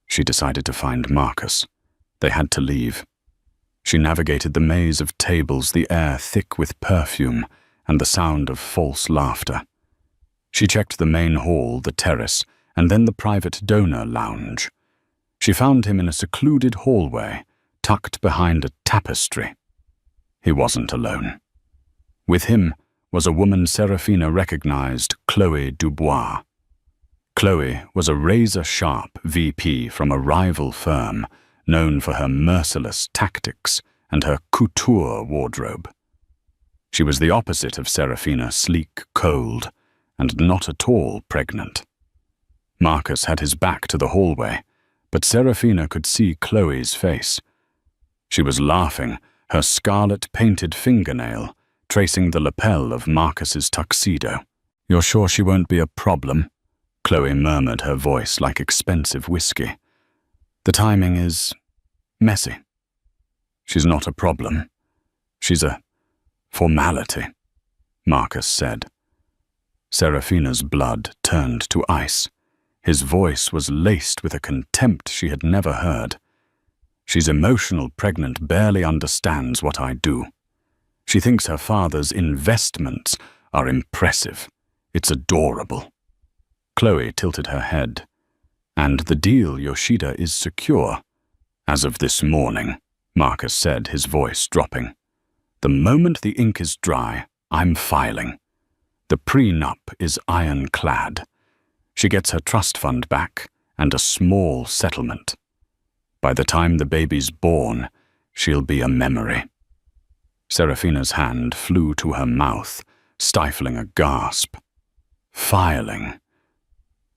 She decided to find Marcus. They had to leave. She navigated the maze of tables, the air thick with perfume and the sound of false laughter. She checked the main hall, the terrace, and then the private donor lounge. She found him in a secluded hallway, tucked behind a tapestry. He wasn't alone. With him was a woman Serafina recognized, Chloe Dubois. Chloe was a razor-sharp VP from a rival firm, known for her merciless tactics and her couture wardrobe. She was the opposite of Serafina, sleek, cold, and not at all pregnant. Marcus had his back to the hallway, but Serafina could see Chloe's face. She was laughing, her scarlet-painted fingernail tracing the lapel of Marcus's tuxedo. "You're sure she won't be a problem?" Chloe murmured, her voice like expensive whiskey. "The timing is messy." "She's not a problem. She's a formality," Marcus said. Serafina's blood turned to ice. His voice was laced with a contempt she had never heard. "She's emotional, pregnant, barely understands what I do. She thinks her father's investments are impressive. It's adorable." Chloe tilted her head. "And the deal, Yoshida, is secure. As of this morning," Marcus said, his voice dropping. "The moment the ink is dry, I'm filing. The prenup is ironclad. She gets her trust fund back and a small settlement. By the time the baby's born, she'll be a memory." Serafina's hand flew to her mouth, stifling a gasp. Filing.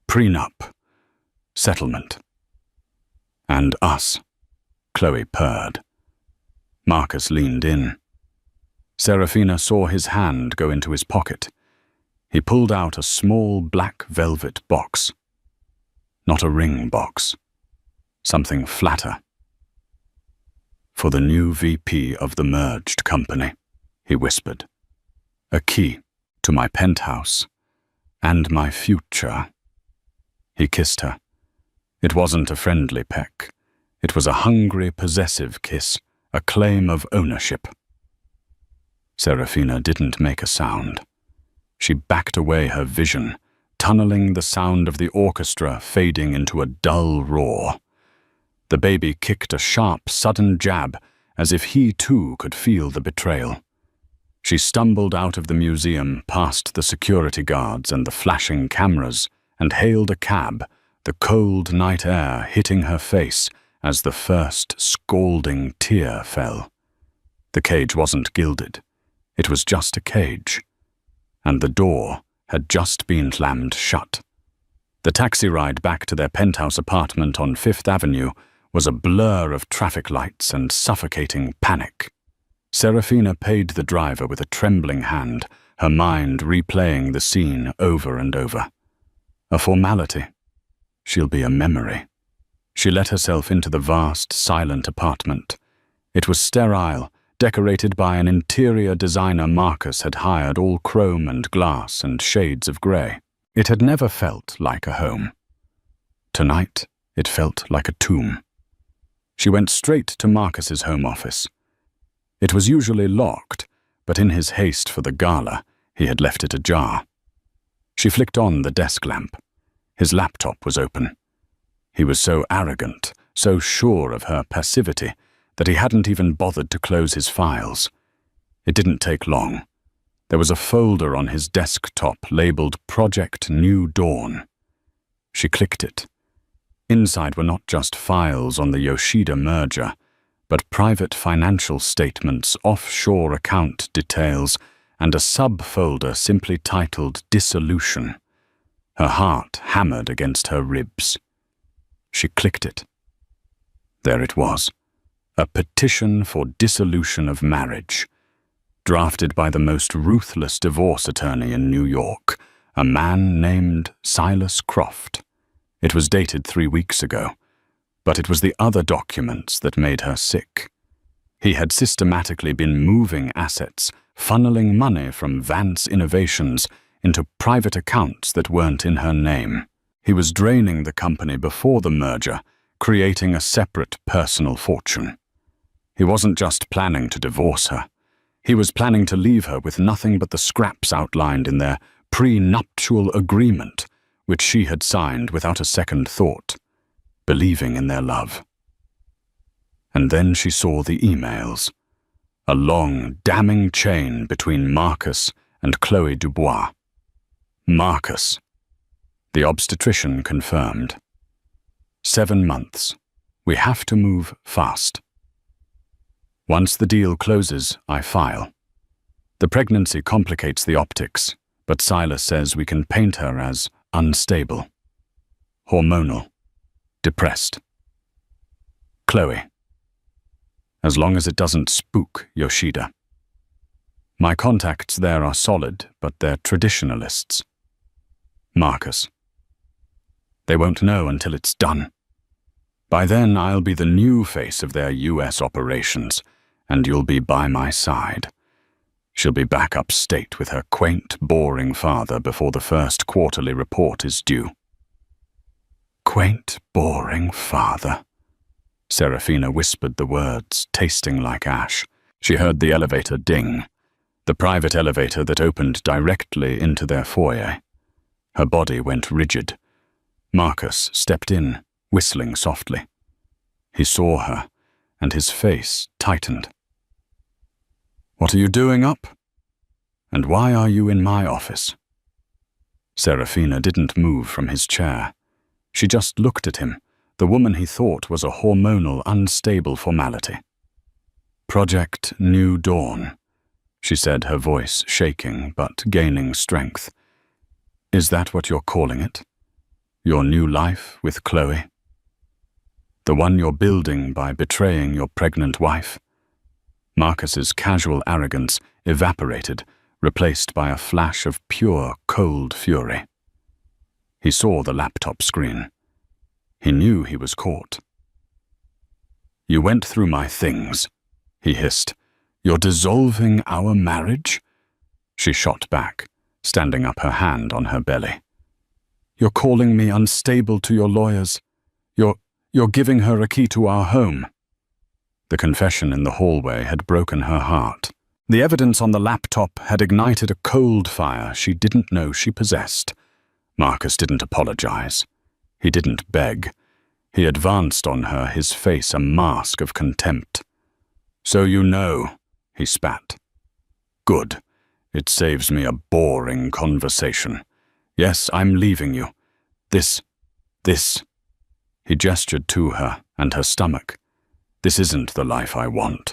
Prenup. Settlement. "And us," Chloe purred. Marcus leaned in. Serafina saw his hand go into his pocket. He pulled out a small black velvet box. Not a ring box. Something flatter. "For the new VP of the merged company," he whispered. "A key to my penthouse and my future." He kissed her. It wasn't a friendly peck. It was a hungry, possessive kiss, a claim of ownership. Serafina didn't make a sound. She backed away her vision, tunneling the sound of the orchestra fading into a dull roar. The baby kicked a sharp, sudden jab, as if he too could feel the betrayal. She stumbled out of the museum, past the security guards and the flashing cameras, and hailed a cab, the cold night air hitting her face as the first scalding tear fell. The cage wasn't gilded. It was just a cage. And the door had just been slammed shut. The taxi ride back to their penthouse apartment on Fifth Avenue was a blur of traffic lights and suffocating panic. Serafina paid the driver with a trembling hand, her mind replaying the scene over and over. A formality. She'll be a memory. She let herself into the vast, silent apartment. It was sterile, decorated by an interior designer Marcus had hired, all chrome and glass and shades of grey. It had never felt like a home. Tonight, it felt like a tomb. She went straight to Marcus's home office. It was usually locked, but in his haste for the gala, he had left it ajar. She flicked on the desk lamp. His laptop was open. He was so arrogant, so sure of her passivity, that he hadn't even bothered to close his files. It didn't take long. There was a folder on his desktop labeled Project New Dawn. She clicked it. Inside were not just files on the Yoshida merger, but private financial statements, offshore account details, and a subfolder simply titled Dissolution. Her heart hammered against her ribs. She clicked it. There it was, a petition for dissolution of marriage, drafted by the most ruthless divorce attorney in New York, a man named Silas Croft. It was dated 3 weeks ago, but it was the other documents that made her sick. He had systematically been moving assets, funneling money from Vance Innovations into private accounts that weren't in her name. He was draining the company before the merger, creating a separate personal fortune. He wasn't just planning to divorce her. He was planning to leave her with nothing but the scraps outlined in their prenuptial agreement, which she had signed without a second thought, believing in their love. And then she saw the emails, a long, damning chain between Marcus and Chloe Dubois. Marcus. The obstetrician confirmed. 7 months. We have to move fast. Once the deal closes, I file. The pregnancy complicates the optics, but Silas says we can paint her as unstable, hormonal, depressed. Chloe. As long as it doesn't spook Yoshida. My contacts there are solid, but they're traditionalists. Marcus. They won't know until it's done. By then, I'll be the new face of their US operations, and you'll be by my side. She'll be back upstate with her quaint, boring father before the first quarterly report is due. Quaint, boring father. Serafina whispered the words, tasting like ash. She heard the elevator ding, the private elevator that opened directly into their foyer. Her body went rigid. Marcus stepped in, whistling softly. He saw her, and his face tightened. What are you doing up? And why are you in my office? Serafina didn't move from his chair. She just looked at him, the woman he thought was a hormonal, unstable formality. Project New Dawn, she said, her voice shaking but gaining strength. Is that what you're calling it? Your new life with Chloe? The one you're building by betraying your pregnant wife? Marcus's casual arrogance evaporated, replaced by a flash of pure, cold fury. He saw the laptop screen. He knew he was caught. You went through my things, he hissed. You're dissolving our marriage? She shot back, standing up, her hand on her belly. You're calling me unstable to your lawyers. You're giving her a key to our home." The confession in the hallway had broken her heart. The evidence on the laptop had ignited a cold fire she didn't know she possessed. Marcus didn't apologize. He didn't beg. He advanced on her, his face a mask of contempt. "So you know," he spat. "Good. It saves me a boring conversation. Yes, I'm leaving you. This. He gestured to her and her stomach. "This isn't the life I want.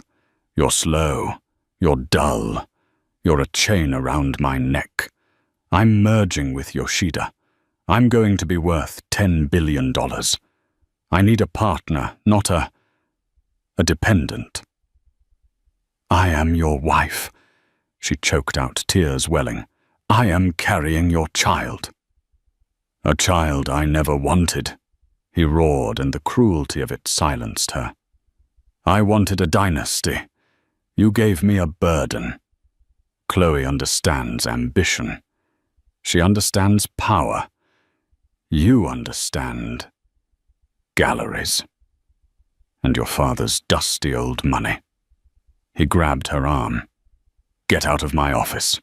You're slow. You're dull. You're a chain around my neck. I'm merging with Yoshida. I'm going to be worth $10 billion. I need a partner, not a dependent." "I am your wife," she choked out, tears welling. "I am carrying your child." "A child I never wanted," he roared, and the cruelty of it silenced her. "I wanted a dynasty. You gave me a burden." Chloe understands ambition. She understands power. You understand galleries. And your father's dusty old money. He grabbed her arm. "Get out of my office."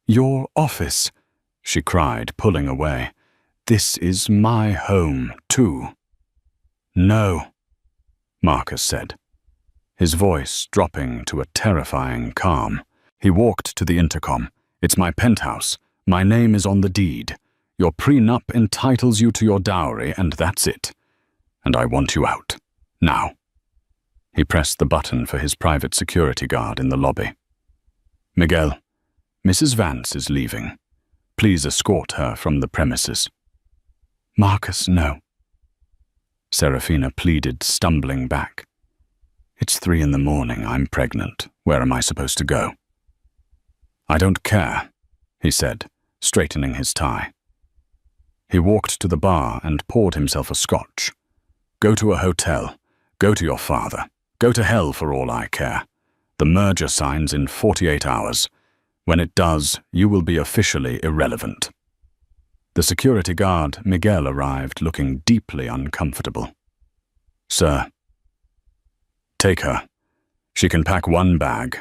"Your office?" she cried, pulling away. "This is my home, too." "No," Marcus said, his voice dropping to a terrifying calm. He walked to the intercom. "It's my penthouse. My name is on the deed. Your prenup entitles you to your dowry, and that's it. And I want you out. Now." He pressed the button for his private security guard in the lobby. "Miguel, Mrs. Vance is leaving. Please escort her from the premises." "Marcus, no." Serafina pleaded, stumbling back. "It's 3 a.m. I'm pregnant. Where am I supposed to go?" "I don't care," he said, straightening his tie. He walked to the bar and poured himself a scotch. "Go to a hotel. Go to your father. Go to hell for all I care. The merger signs in 48 hours. When it does, you will be officially irrelevant." The security guard, Miguel, arrived looking deeply uncomfortable. "Sir." "Take her. She can pack 1 bag,"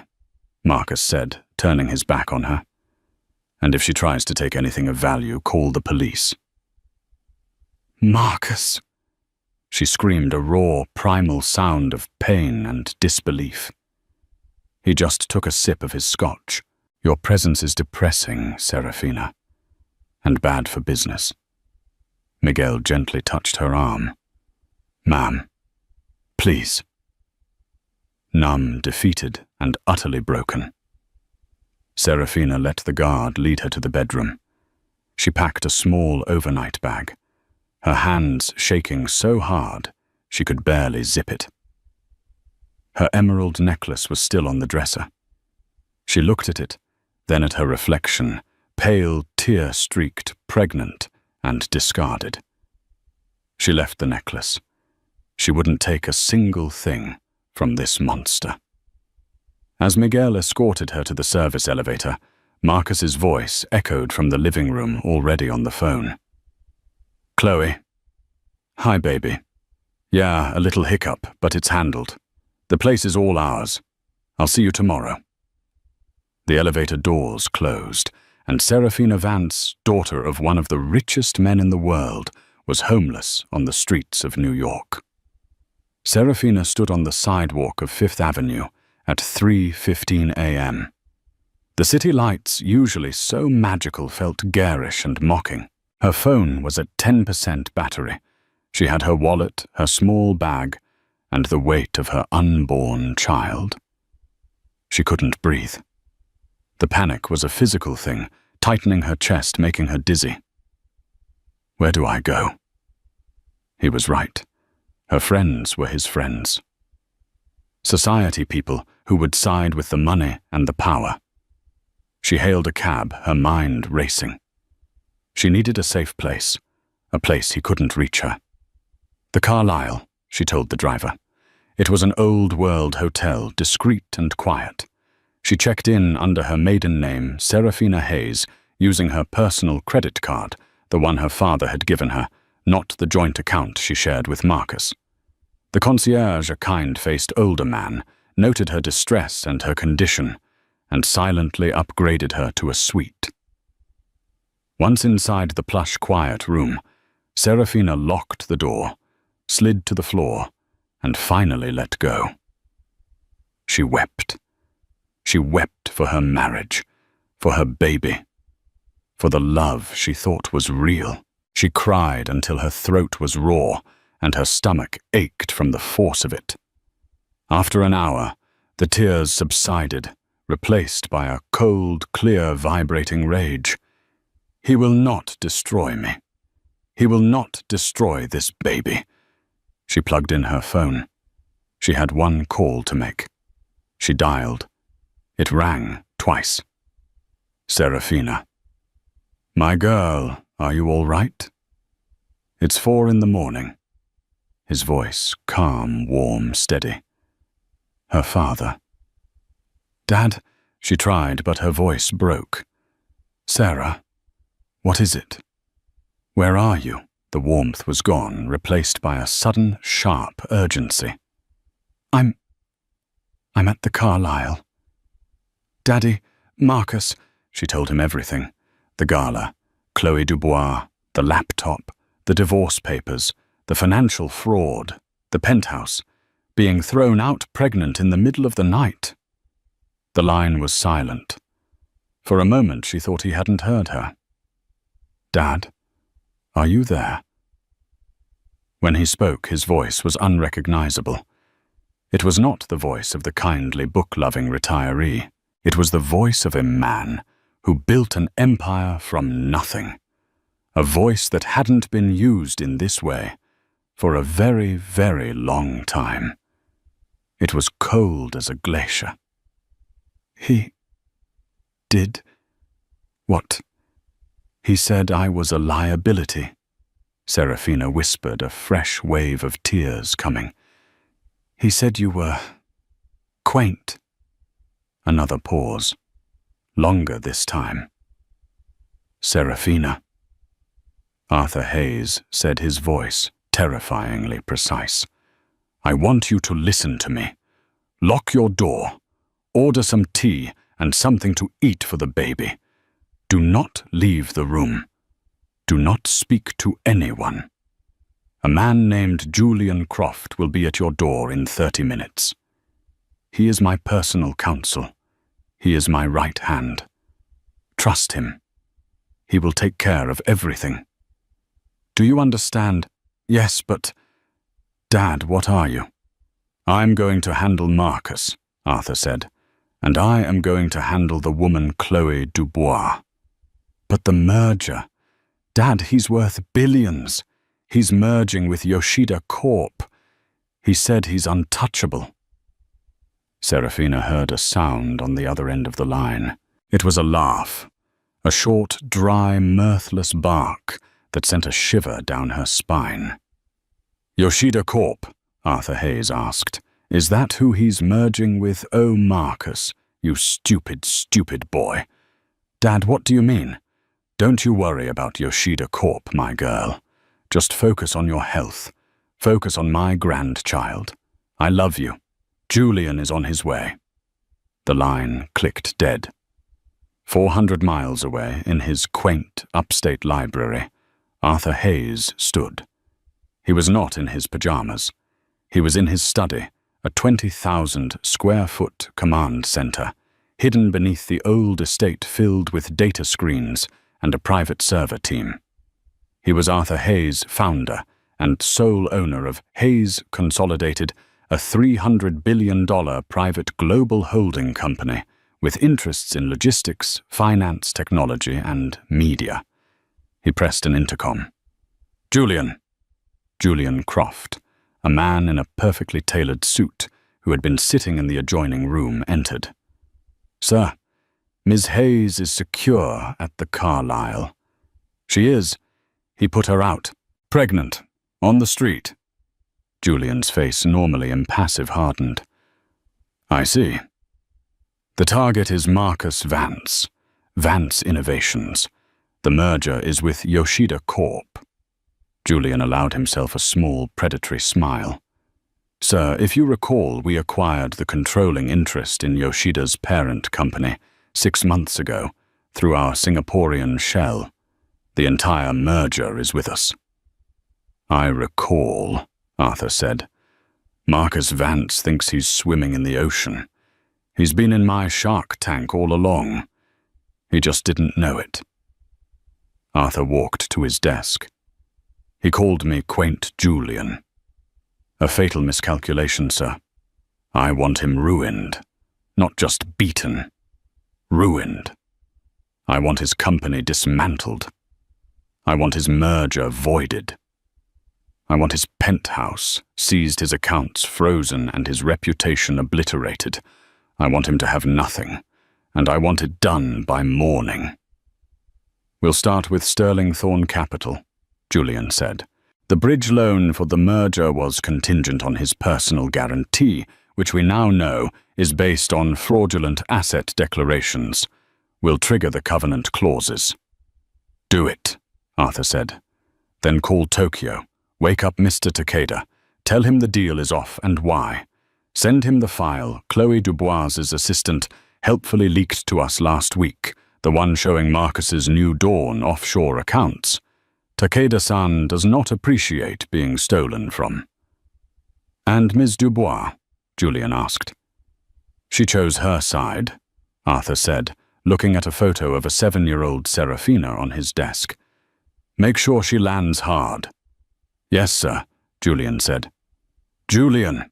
Marcus said, turning his back on her. "And if she tries to take anything of value, call the police." "Marcus!" She screamed a raw, primal sound of pain and disbelief. He just took a sip of his scotch. "Your presence is depressing, Serafina, and bad for business." Miguel gently touched her arm. "Ma'am, please." Numb, defeated, and utterly broken, Serafina let the guard lead her to the bedroom. She packed a small overnight bag, her hands shaking so hard she could barely zip it. Her emerald necklace was still on the dresser. She looked at it, then at her reflection, pale, tear-streaked, pregnant, and discarded. She left the necklace. She wouldn't take a single thing from this monster. As Miguel escorted her to the service elevator, Marcus's voice echoed from the living room, already on the phone. "Chloe." "Hi, baby. Yeah, a little hiccup, but it's handled. The place is all ours. I'll see you tomorrow." The elevator doors closed, and Serafina Vance, daughter of one of the richest men in the world, was homeless on the streets of New York. Serafina stood on the sidewalk of Fifth Avenue at 3:15 a.m. The city lights, usually so magical, felt garish and mocking. Her phone was at 10% battery. She had her wallet, her small bag, and the weight of her unborn child. She couldn't breathe. The panic was a physical thing, tightening her chest, making her dizzy. Where do I go? He was right. Her friends were his friends. Society people who would side with the money and the power. She hailed a cab, her mind racing. She needed a safe place, a place he couldn't reach her. The Carlisle, she told the driver. It was an old-world hotel, discreet and quiet. She checked in under her maiden name, Serafina Hayes, using her personal credit card, the one her father had given her, not the joint account she shared with Marcus. The concierge, a kind-faced older man, noted her distress and her condition, and silently upgraded her to a suite. Once inside the plush, quiet room, Serafina locked the door, slid to the floor, and finally let go. She wept. She wept for her marriage, for her baby, for the love she thought was real. She cried until her throat was raw and her stomach ached from the force of it. After an hour, the tears subsided, replaced by a cold, clear, vibrating rage. He will not destroy me. He will not destroy this baby. She plugged in her phone. She had one call to make. She dialed. It rang twice. Serafina. "My girl, are you all right?" "It's 4 a.m. His voice, calm, warm, steady. Her father. "Dad," she tried, but her voice broke. "Sarah, what is it? Where are you?" The warmth was gone, replaced by a sudden, sharp urgency. I'm at the Carlisle." "Daddy, Marcus," she told him everything. The gala, Chloe Dubois, the laptop, the divorce papers, the financial fraud, the penthouse, being thrown out pregnant in the middle of the night. The line was silent. For a moment she thought he hadn't heard her. "Dad, are you there?" When he spoke, his voice was unrecognizable. It was not the voice of the kindly, book-loving retiree. It was the voice of a man who built an empire from nothing. A voice that hadn't been used in this way for a very, very long time. It was cold as a glacier. "He did what?" "He said I was a liability," Serafina whispered, a fresh wave of tears coming. "He said you were quaint." Another pause. Longer this time. "Serafina." Arthur Hayes said, his voice terrifyingly precise. "I want you to listen to me. Lock your door. Order some tea and something to eat for the baby. Do not leave the room. Do not speak to anyone. A man named Julian Croft will be at your door in 30 minutes. He is my personal counsel. He is my right hand. Trust him. He will take care of everything. Do you understand?" "Yes, but..." "Dad, what are you?" "I'm going to handle Marcus," Arthur said, "and I am going to handle the woman Chloe Dubois." "But the merger. Dad, he's worth billions. He's merging with Yoshida Corp. He said he's untouchable." Serafina heard a sound on the other end of the line. It was a laugh, a short, dry, mirthless bark that sent a shiver down her spine. "Yoshida Corp?" Arthur Hayes asked. "Is that who he's merging with? Oh, Marcus, you stupid, stupid boy." "Dad, what do you mean?" "Don't you worry about Yoshida Corp, my girl. Just focus on your health. Focus on my grandchild. I love you. Julian is on his way." The line clicked dead. 400 miles away, in his quaint upstate library, Arthur Hayes stood. He was not in his pajamas. He was in his study, a 20,000-square-foot command center, hidden beneath the old estate filled with data screens and a private server team. He was Arthur Hayes, founder and sole owner of Hayes Consolidated, a $300 billion private global holding company with interests in logistics, finance, technology, and media. He pressed an intercom. "Julian." Julian Croft, a man in a perfectly tailored suit who had been sitting in the adjoining room, entered. "Sir, Ms. Hayes is secure at the Carlisle." "She is." "He put her out. Pregnant. On the street." Julian's face, normally impassive, hardened. "I see. The target is Marcus Vance, Vance Innovations, The merger is with Yoshida Corp. Julian allowed himself a small, predatory smile. Sir, if you recall, we acquired the controlling interest in Yoshida's parent company 6 months ago through our Singaporean shell. The entire merger is with us. I recall, Arthur said. Marcus Vance thinks he's swimming in the ocean. He's been in my shark tank all along. He just didn't know it. Arthur walked to his desk. He called me quaint Julian. A fatal miscalculation, sir. I want him ruined, not just beaten. Ruined. I want his company dismantled. I want his merger voided. I want his penthouse seized, his accounts frozen, and his reputation obliterated. I want him to have nothing, and I want it done by morning. We'll start with Sterling Thorn Capital, Julian said. The bridge loan for the merger was contingent on his personal guarantee, which we now know is based on fraudulent asset declarations. We'll trigger the covenant clauses. Do it, Arthur said. Then call Tokyo. Wake up Mr. Takeda. Tell him the deal is off and why. Send him the file Chloe Dubois's assistant helpfully leaked to us last week, the one showing Marcus's New Dawn offshore accounts. Takeda-san does not appreciate being stolen from. And Ms. Dubois? Julian asked. She chose her side, Arthur said, looking at a photo of a 7-year-old Serafina on his desk. Make sure she lands hard. Yes, sir, Julian said. Julian,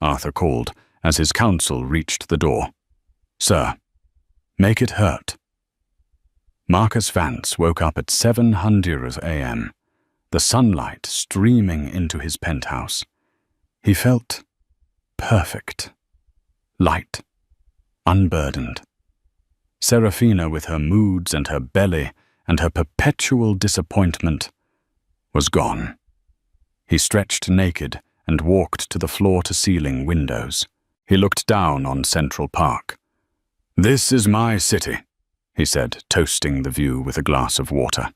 Arthur called as his counsel reached the door. Sir, make it hurt. Marcus Vance woke up at 7:00 a.m., the sunlight streaming into his penthouse. He felt perfect, light, unburdened. Serafina, with her moods and her belly and her perpetual disappointment, was gone. He stretched naked and walked to the floor-to-ceiling windows. He looked down on Central Park. This is my city, he said, toasting the view with a glass of water.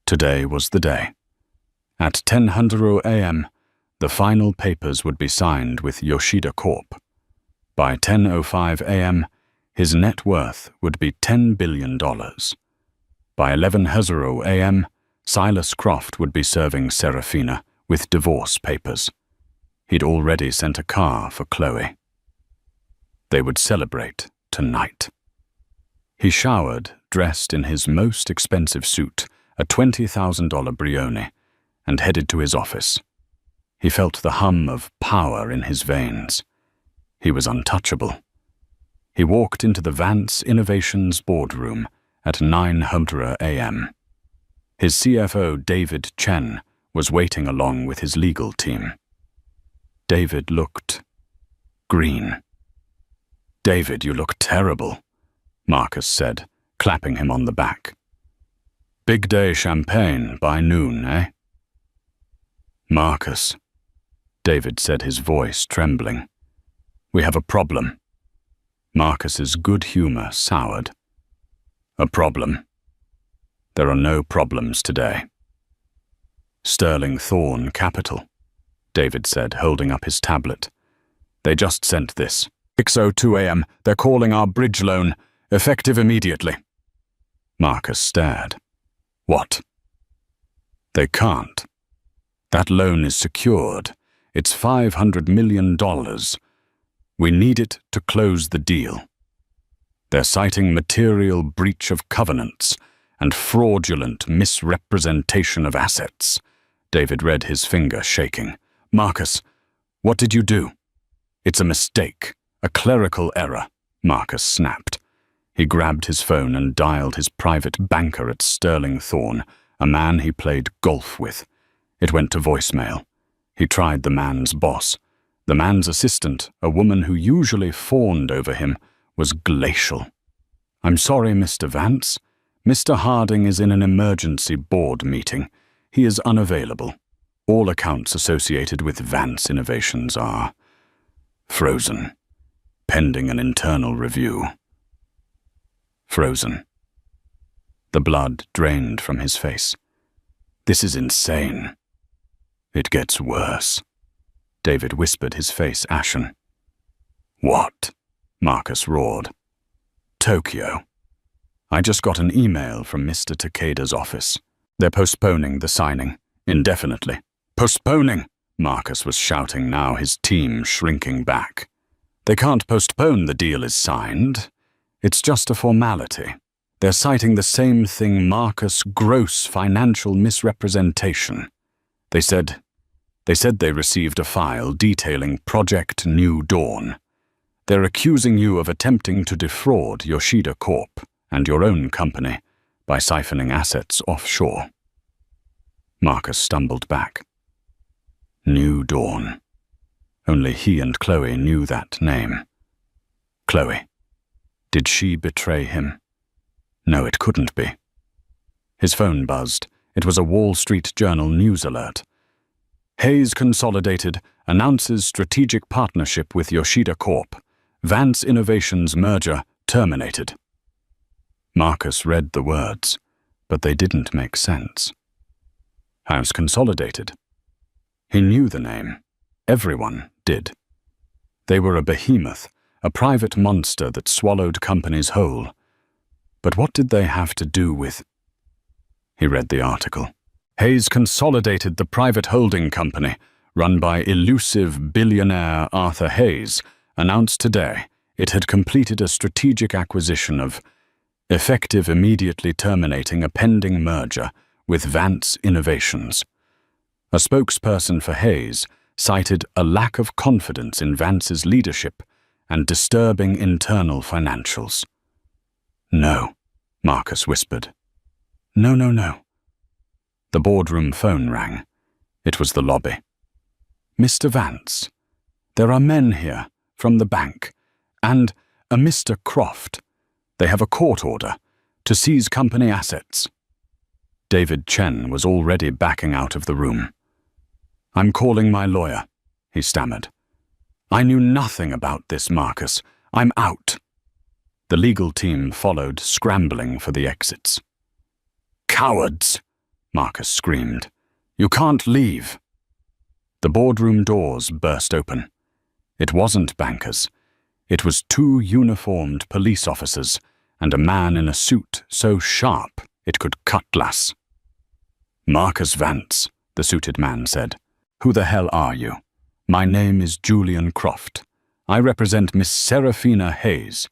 Today was the day. At 10:00 a.m., the final papers would be signed with Yoshida Corp. By 10:05 a.m., his net worth would be $10 billion. By 11:00 a.m., Silas Croft would be serving Serafina with divorce papers. He'd already sent a car for Chloe. They would celebrate tonight. He showered, dressed in his most expensive suit, a $20,000 Brioni, and headed to his office. He felt the hum of power in his veins. He was untouchable. He walked into the Vance Innovations boardroom at 9:00 a.m. His CFO, David Chen, was waiting along with his legal team. David looked green. David, you look terrible, Marcus said, clapping him on the back. Big day champagne by noon, eh? Marcus, David said, his voice trembling. We have a problem. Marcus's good humor soured. A problem? There are no problems today. Sterling Thorn Capital, David said, holding up his tablet. They just sent this. 6:02 a.m. They're calling our bridge loan, effective immediately. Marcus stared. What? They can't. That loan is secured. It's $500 million. We need it to close the deal. They're citing material breach of covenants and fraudulent misrepresentation of assets. David read his finger shaking. Marcus, what did you do? It's a mistake, a clerical error, Marcus snapped. He grabbed his phone and dialed his private banker at Sterling Thorn, a man he played golf with. It went to voicemail. He tried the man's boss. The man's assistant, a woman who usually fawned over him, was glacial. I'm sorry, Mr. Vance. Mr. Harding is in an emergency board meeting. He is unavailable. All accounts associated with Vance Innovations are frozen, pending an internal review. Frozen. The blood drained from his face. This is insane. It gets worse. David whispered, his face ashen. What? Marcus roared. Tokyo. I just got an email from Mr. Takeda's office. They're postponing the signing, indefinitely. Postponing! Marcus was shouting now, his team shrinking back. They can't postpone the deal is signed. It's just a formality. They're citing the same thing, Marcus, gross financial misrepresentation. They said they received a file detailing Project New Dawn. They're accusing you of attempting to defraud Yoshida Corp. And your own company by siphoning assets offshore. Marcus stumbled back. New Dawn. Only he and Chloe knew that name. Chloe. Did she betray him? No, it couldn't be. His phone buzzed. It was a Wall Street Journal news alert. Hayes Consolidated announces strategic partnership with Yoshida Corp. Vance Innovations merger terminated. Marcus read the words, but they didn't make sense. House Consolidated. He knew the name. Everyone did. They were a behemoth, a private monster that swallowed companies whole. But what did they have to do with... He read the article. Hayes Consolidated, the private holding company, run by elusive billionaire Arthur Hayes, announced today it had completed a strategic acquisition of... effective immediately terminating a pending merger with Vance Innovations. A spokesperson for Hayes cited a lack of confidence in Vance's leadership and disturbing internal financials. No, Marcus whispered. No. The boardroom phone rang. It was the lobby. Mr. Vance, there are men here from the bank, and a Mr. Croft. They have a court order to seize company assets. David Chen was already backing out of the room. I'm calling my lawyer, he stammered. I knew nothing about this, Marcus. I'm out. The legal team followed, scrambling for the exits. Cowards, Marcus screamed. You can't leave. The boardroom doors burst open. It wasn't bankers. It was two uniformed police officers and a man in a suit so sharp it could cut glass. Marcus Vance, the suited man said. Who the hell are you? My name is Julian Croft. I represent Miss Serafina Hayes.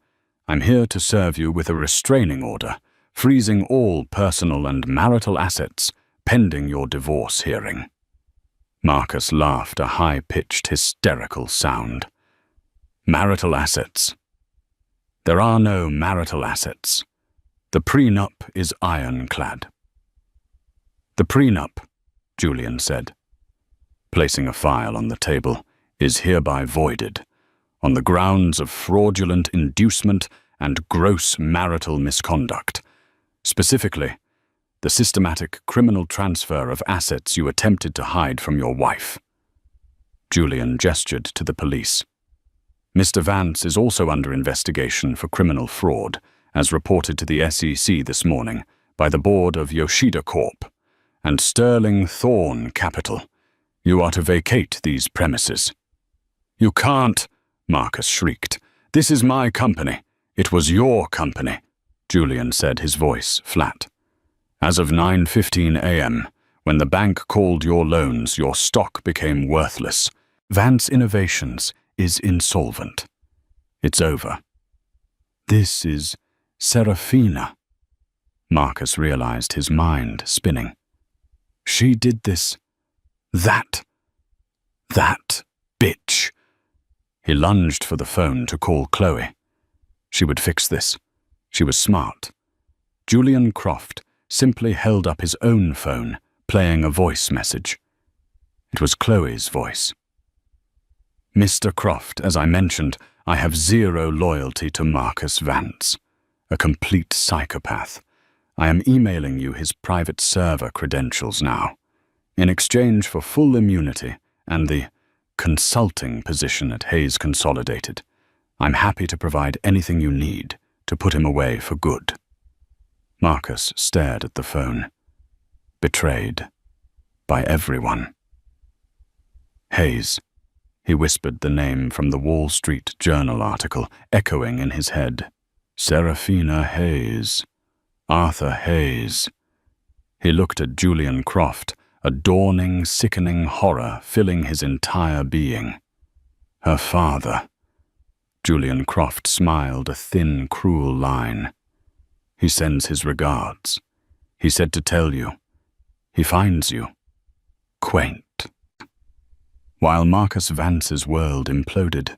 I'm here to serve you with a restraining order, freezing all personal and marital assets pending your divorce hearing. Marcus laughed, a high-pitched, hysterical sound. Marital assets. There are no marital assets. The prenup is ironclad. The prenup, Julian said, placing a file on the table, is hereby voided on the grounds of fraudulent inducement and gross marital misconduct, specifically the systematic criminal transfer of assets you attempted to hide from your wife. Julian gestured to the police. Mr. Vance is also under investigation for criminal fraud, as reported to the SEC this morning by the board of Yoshida Corp. And Sterling Thorne Capital. You are to vacate these premises. You can't, Marcus shrieked. This is my company. It was your company, Julian said, his voice flat. As of 9:15 a.m., when the bank called your loans, your stock became worthless. Vance Innovations is insolvent. It's over. This is Serafina. Marcus realized, his mind spinning. She did this. That bitch. He lunged for the phone to call Chloe. She would fix this. She was smart. Julian Croft simply held up his own phone, playing a voice message. It was Chloe's voice. Mr. Croft, as I mentioned, I have zero loyalty to Marcus Vance, a complete psychopath. I am emailing you his private server credentials now. In exchange for full immunity and the consulting position at Hayes Consolidated, I'm happy to provide anything you need to put him away for good. Marcus stared at the phone. Betrayed. By everyone. Hayes. He whispered the name from the Wall Street Journal article, echoing in his head. Serafina Hayes. Arthur Hayes. He looked at Julian Croft, a dawning, sickening horror filling his entire being. Her father. Julian Croft smiled a thin, cruel line. He sends his regards. He said to tell you. He finds you. Quaint. While Marcus Vance's world imploded,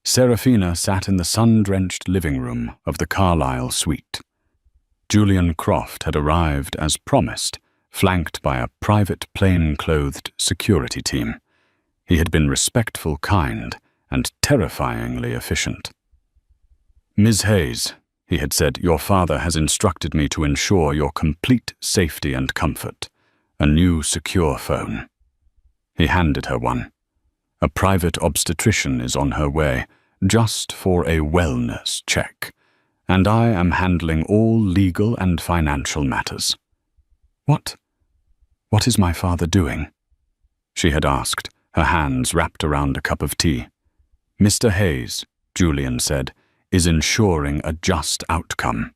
Serafina sat in the sun-drenched living room of the Carlisle suite. Julian Croft had arrived as promised, flanked by a private plain-clothed security team. He had been respectful, kind, and terrifyingly efficient. Ms. Hayes, he had said, your father has instructed me to ensure your complete safety and comfort. A new secure phone. He handed her one. A private obstetrician is on her way, just for a wellness check, and I am handling all legal and financial matters. What is my father doing? She had asked, her hands wrapped around a cup of tea. Mr. Hayes, Julian said, is ensuring a just outcome.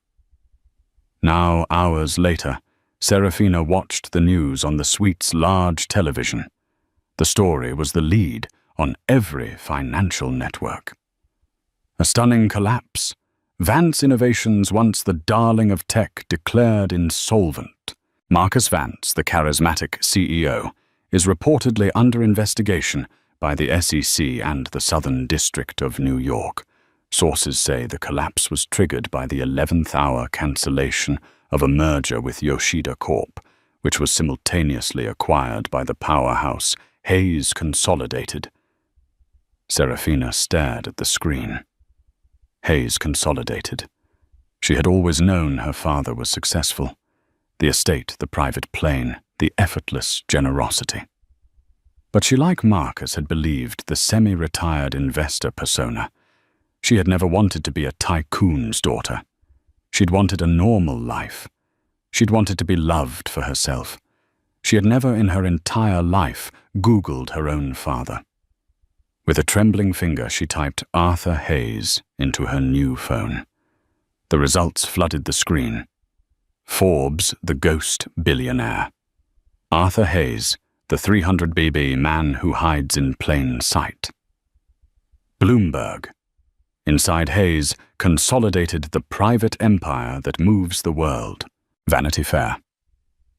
Now, hours later, Serafina watched the news on the suite's large television. The story was the lead on every financial network. A stunning collapse. Vance Innovations, once the darling of tech, declared insolvent. Marcus Vance, the charismatic CEO, is reportedly under investigation by the SEC and the Southern District of New York. Sources say the collapse was triggered by the 11th-hour cancellation of a merger with Yoshida Corp., which was simultaneously acquired by the powerhouse Hayes Consolidated. Serafina stared at the screen. Hayes Consolidated. She had always known her father was successful. The estate, the private plane, the effortless generosity. But she, like Marcus, had believed the semi-retired investor persona. She had never wanted to be a tycoon's daughter. She'd wanted a normal life. She'd wanted to be loved for herself. She had never in her entire life Googled her own father. With a trembling finger, she typed Arthur Hayes into her new phone. The results flooded the screen. Forbes, the ghost billionaire. Arthur Hayes, the 300BB man who hides in plain sight. Bloomberg. Inside Hayes, consolidated the private empire that moves the world. Vanity Fair.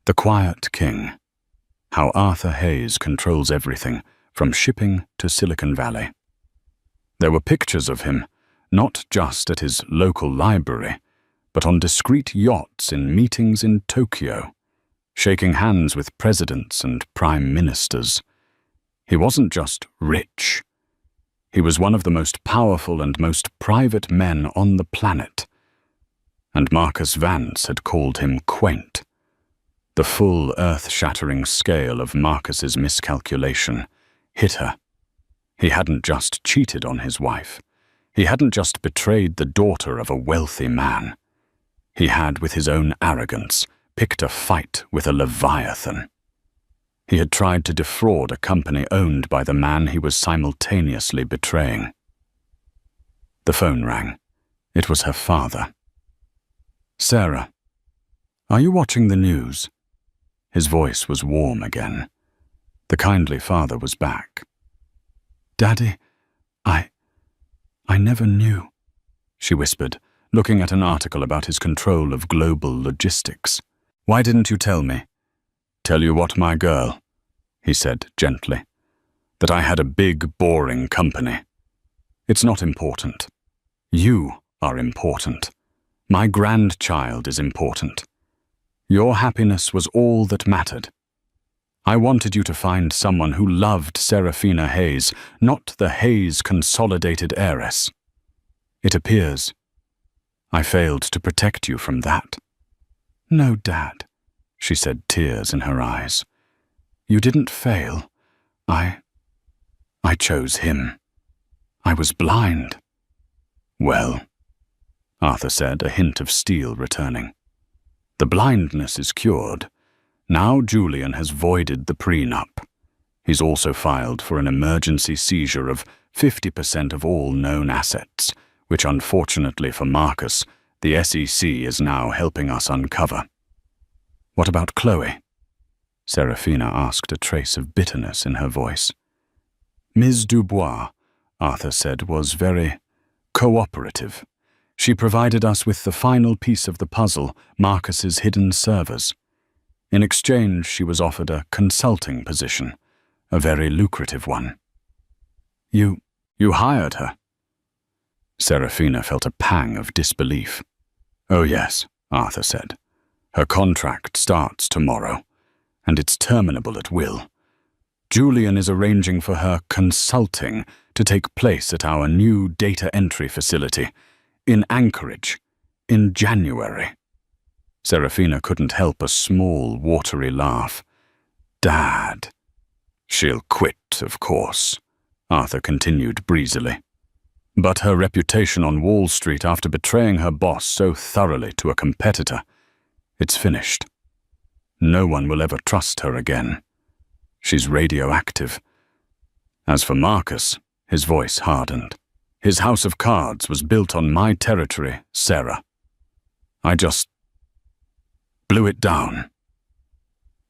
The Quiet King. How Arthur Hayes controls everything, from shipping to Silicon Valley. There were pictures of him, not just at his local library, but on discreet yachts in meetings in Tokyo, shaking hands with presidents and prime ministers. He wasn't just rich. He was one of the most powerful and most private men on the planet. And Marcus Vance had called him quaint. The full earth-shattering scale of Marcus's miscalculation hit her. He hadn't just cheated on his wife. He hadn't just betrayed the daughter of a wealthy man. He had, with his own arrogance, picked a fight with a leviathan. He had tried to defraud a company owned by the man he was simultaneously betraying. The phone rang. It was her father. Sarah, are you watching the news? His voice was warm again. The kindly father was back. Daddy, I never knew, she whispered, looking at an article about his control of global logistics. Why didn't you tell me? Tell you what, my girl, he said gently, that I had a big, boring company. It's not important. You are important. My grandchild is important. Your happiness was all that mattered. I wanted you to find someone who loved Serafina Hayes, not the Hayes Consolidated heiress. It appears I failed to protect you from that. No, Dad, she said, tears in her eyes. You didn't fail. I chose him. I was blind. Well, Arthur said, a hint of steel returning. The blindness is cured. Now Julian has voided the prenup. He's also filed for an emergency seizure of 50% of all known assets, which unfortunately for Marcus, the SEC is now helping us uncover. What about Chloe? Serafina asked, a trace of bitterness in her voice. Ms. Dubois, Arthur said, was very cooperative. She provided us with the final piece of the puzzle, Marcus's hidden servers. In exchange, she was offered a consulting position, a very lucrative one. You hired her? Serafina felt a pang of disbelief. Oh yes, Arthur said. Her contract starts tomorrow, and it's terminable at will. Julian is arranging for her consulting to take place at our new data entry facility in Anchorage in January. Serafina couldn't help a small, watery laugh. Dad. She'll quit, of course, Arthur continued breezily. But her reputation on Wall Street after betraying her boss so thoroughly to a competitor, it's finished. No one will ever trust her again. She's radioactive. As for Marcus, his voice hardened. His house of cards was built on my territory, Sarah. I just blew it down.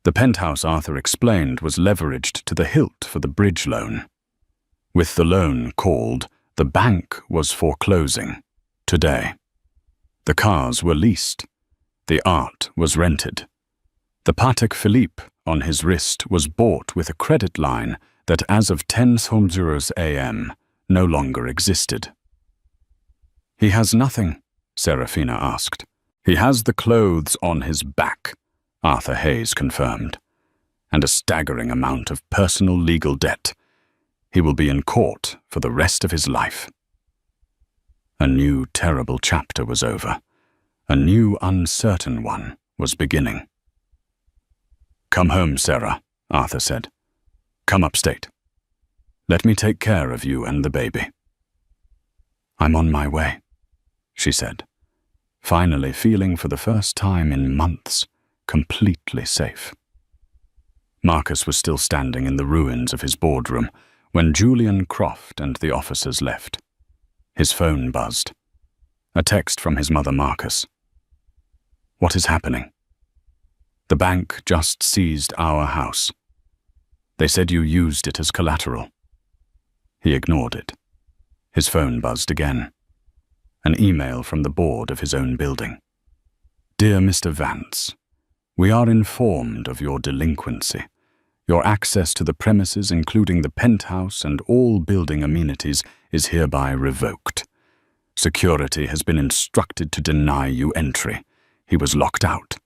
The penthouse, Arthur explained, was leveraged to the hilt for the bridge loan. With the loan called, the bank was foreclosing today. The cars were leased. The art was rented. The Patek Philippe on his wrist was bought with a credit line that as of 10:00 a.m. no longer existed. He has nothing, Serafina asked. He has the clothes on his back, Arthur Hayes confirmed, and a staggering amount of personal legal debt. He will be in court for the rest of his life. A new terrible chapter was over. A new uncertain one was beginning. Come home, Sarah, Arthur said. Come upstate. Let me take care of you and the baby. I'm on my way, she said, finally feeling for the first time in months completely safe. Marcus was still standing in the ruins of his boardroom when Julian Croft and the officers left. His phone buzzed. A text from his mother, Marcus. What is happening? The bank just seized our house. They said you used it as collateral. He ignored it. His phone buzzed again. An email from the board of his own building. Dear Mr. Vance, we are informed of your delinquency. Your access to the premises, including the penthouse and all building amenities, is hereby revoked. Security has been instructed to deny you entry. He was locked out.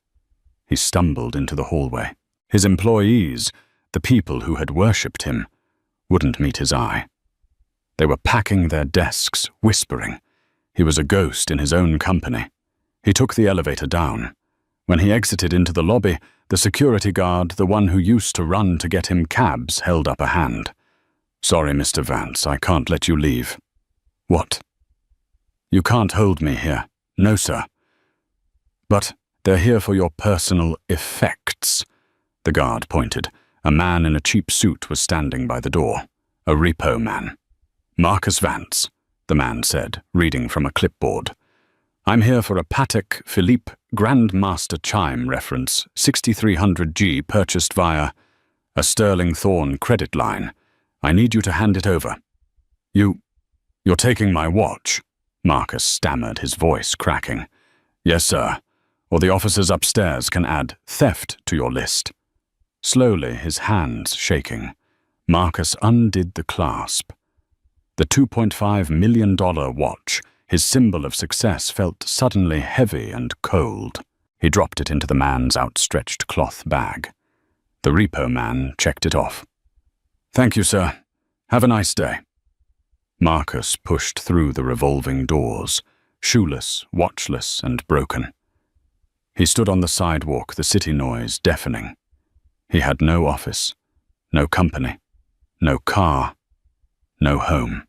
He stumbled into the hallway. His employees, the people who had worshipped him, wouldn't meet his eye. They were packing their desks, whispering. He was a ghost in his own company. He took the elevator down. When he exited into the lobby, the security guard, the one who used to run to get him cabs, held up a hand. Sorry, Mr. Vance, I can't let you leave. What? You can't hold me here. No, sir. But they're here for your personal effects. The guard pointed. A man in a cheap suit was standing by the door. A repo man. Marcus Vance, the man said, reading from a clipboard. I'm here for a Patek Philippe Grandmaster Chime reference, 6300G purchased via a Sterling Thorn credit line. I need you to hand it over. You're taking my watch, Marcus stammered, his voice cracking. Yes, sir. Or the officers upstairs can add theft to your list. Slowly, his hands shaking, Marcus undid the clasp. The $2.5 million watch, his symbol of success, felt suddenly heavy and cold. He dropped it into the man's outstretched cloth bag. The repo man checked it off. Thank you, sir. Have a nice day. Marcus pushed through the revolving doors, shoeless, watchless, and broken. He stood on the sidewalk, the city noise deafening. He had no office, no company, no car, no home.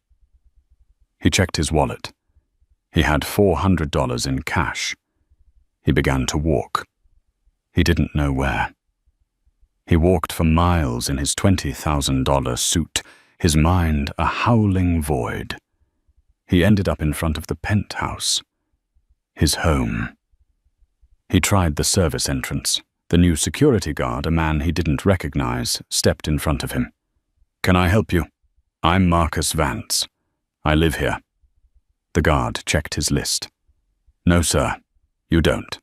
He checked his wallet. He had $400 in cash. He began to walk. He didn't know where. He walked for miles in his $20,000 suit, his mind a howling void. He ended up in front of the penthouse, his home. He tried the service entrance. The new security guard, a man he didn't recognize, stepped in front of him. "Can I help you? I'm Marcus Vance. I live here." The guard checked his list. "No, sir, you don't.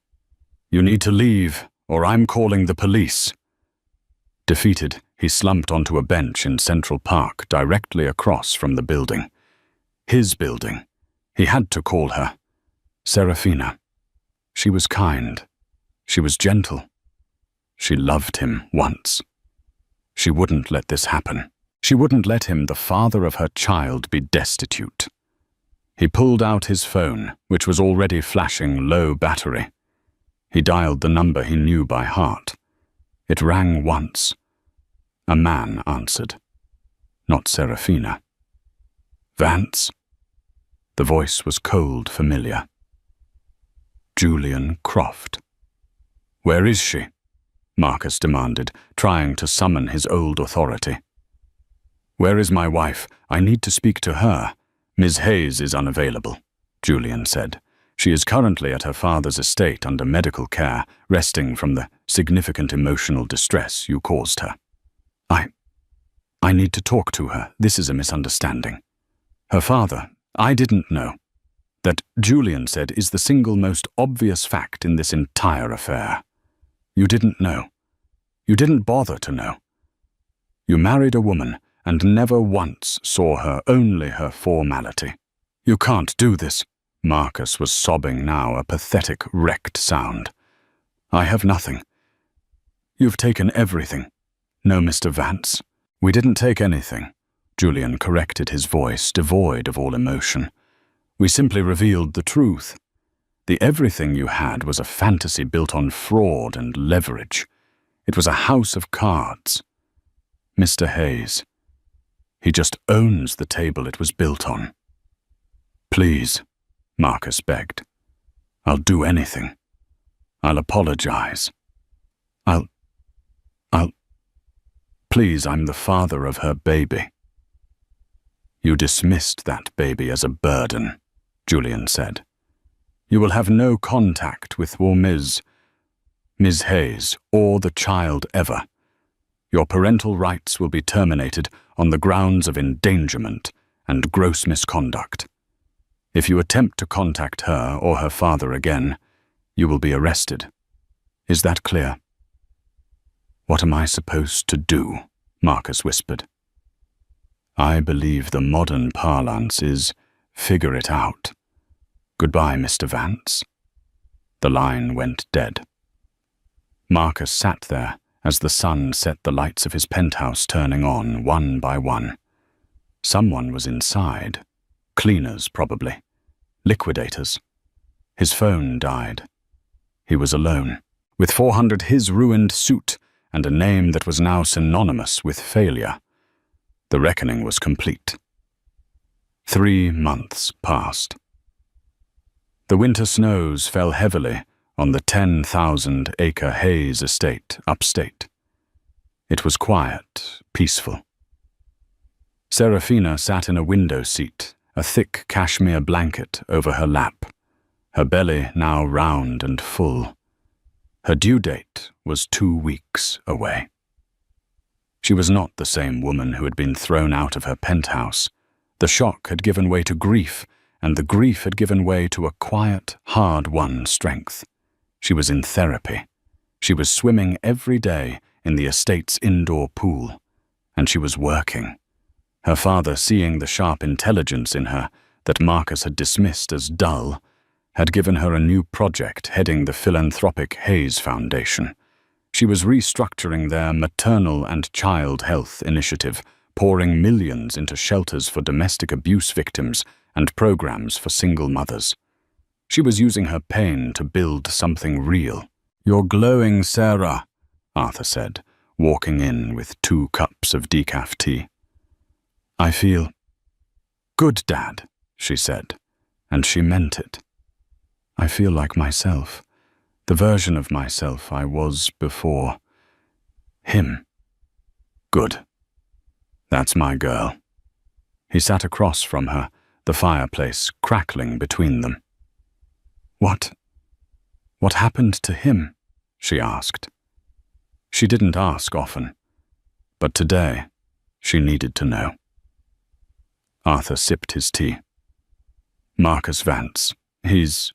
You need to leave, or I'm calling the police." Defeated, he slumped onto a bench in Central Park directly across from the building. His building. He had to call her. Serafina. She was kind. She was gentle. She loved him once. She wouldn't let this happen. She wouldn't let him, the father of her child, be destitute. He pulled out his phone, which was already flashing low battery. He dialed the number he knew by heart. It rang once. A man answered. Not Serafina. "Vance?" The voice was cold familiar. Julian Croft. "Where is she?" Marcus demanded, trying to summon his old authority. "Where is my wife? I need to speak to her. Ms. Hayes is unavailable," Julian said. "She is currently at her father's estate under medical care, resting from the significant emotional distress you caused her." I need to talk to her. This is a misunderstanding. Her father, I didn't know. That, Julian said, is the single most obvious fact in this entire affair. You didn't know. You didn't bother to know. You married a woman and never once saw her, only her formality. "You can't do this." Marcus was sobbing now, a pathetic, wrecked sound. "I have nothing. You've taken everything." "No, Mr. Vance. We didn't take anything," Julian corrected, his voice devoid of all emotion. "We simply revealed the truth. The everything you had was a fantasy built on fraud and leverage. It was a house of cards. Mr. Hayes. He just owns the table it was built on." "Please," Marcus begged. "I'll do anything. I'll apologize. I'll... Please, I'm the father of her baby." "You dismissed that baby as a burden," Julian said. "You will have no contact with Ms. Hayes or the child ever. Your parental rights will be terminated on the grounds of endangerment and gross misconduct. If you attempt to contact her or her father again, you will be arrested. Is that clear?" "What am I supposed to do?" Marcus whispered. "I believe the modern parlance is figure it out. Goodbye, Mr. Vance." The line went dead. Marcus sat there as the sun set the lights of his penthouse turning on one by one. Someone was inside. Cleaners, probably. Liquidators. His phone died. He was alone. With 400 his ruined suit and a name that was now synonymous with failure. The reckoning was complete. 3 months passed. The winter snows fell heavily on the 10,000-acre Hayes estate upstate. It was quiet, peaceful. Serafina sat in a window seat, a thick cashmere blanket over her lap, her belly now round and full. Her due date was 2 weeks away. She was not the same woman who had been thrown out of her penthouse. The shock had given way to grief, and the grief had given way to a quiet, hard-won strength. She was in therapy. She was swimming every day in the estate's indoor pool, and she was working. Her father, seeing the sharp intelligence in her that Marcus had dismissed as dull, had given her a new project heading the philanthropic Hayes Foundation. She was restructuring their maternal and child health initiative, pouring millions into shelters for domestic abuse victims and programs for single mothers. She was using her pain to build something real. "You're glowing, Sarah," Arthur said, walking in with 2 cups of decaf tea. "I feel good, Dad," she said, and she meant it. "I feel like myself. The version of myself I was before him. Good. That's my girl. He sat across from her, the fireplace crackling between them. What happened to him? She asked. She didn't ask often, but today she needed to know. Arthur sipped his tea. Marcus Vance, he's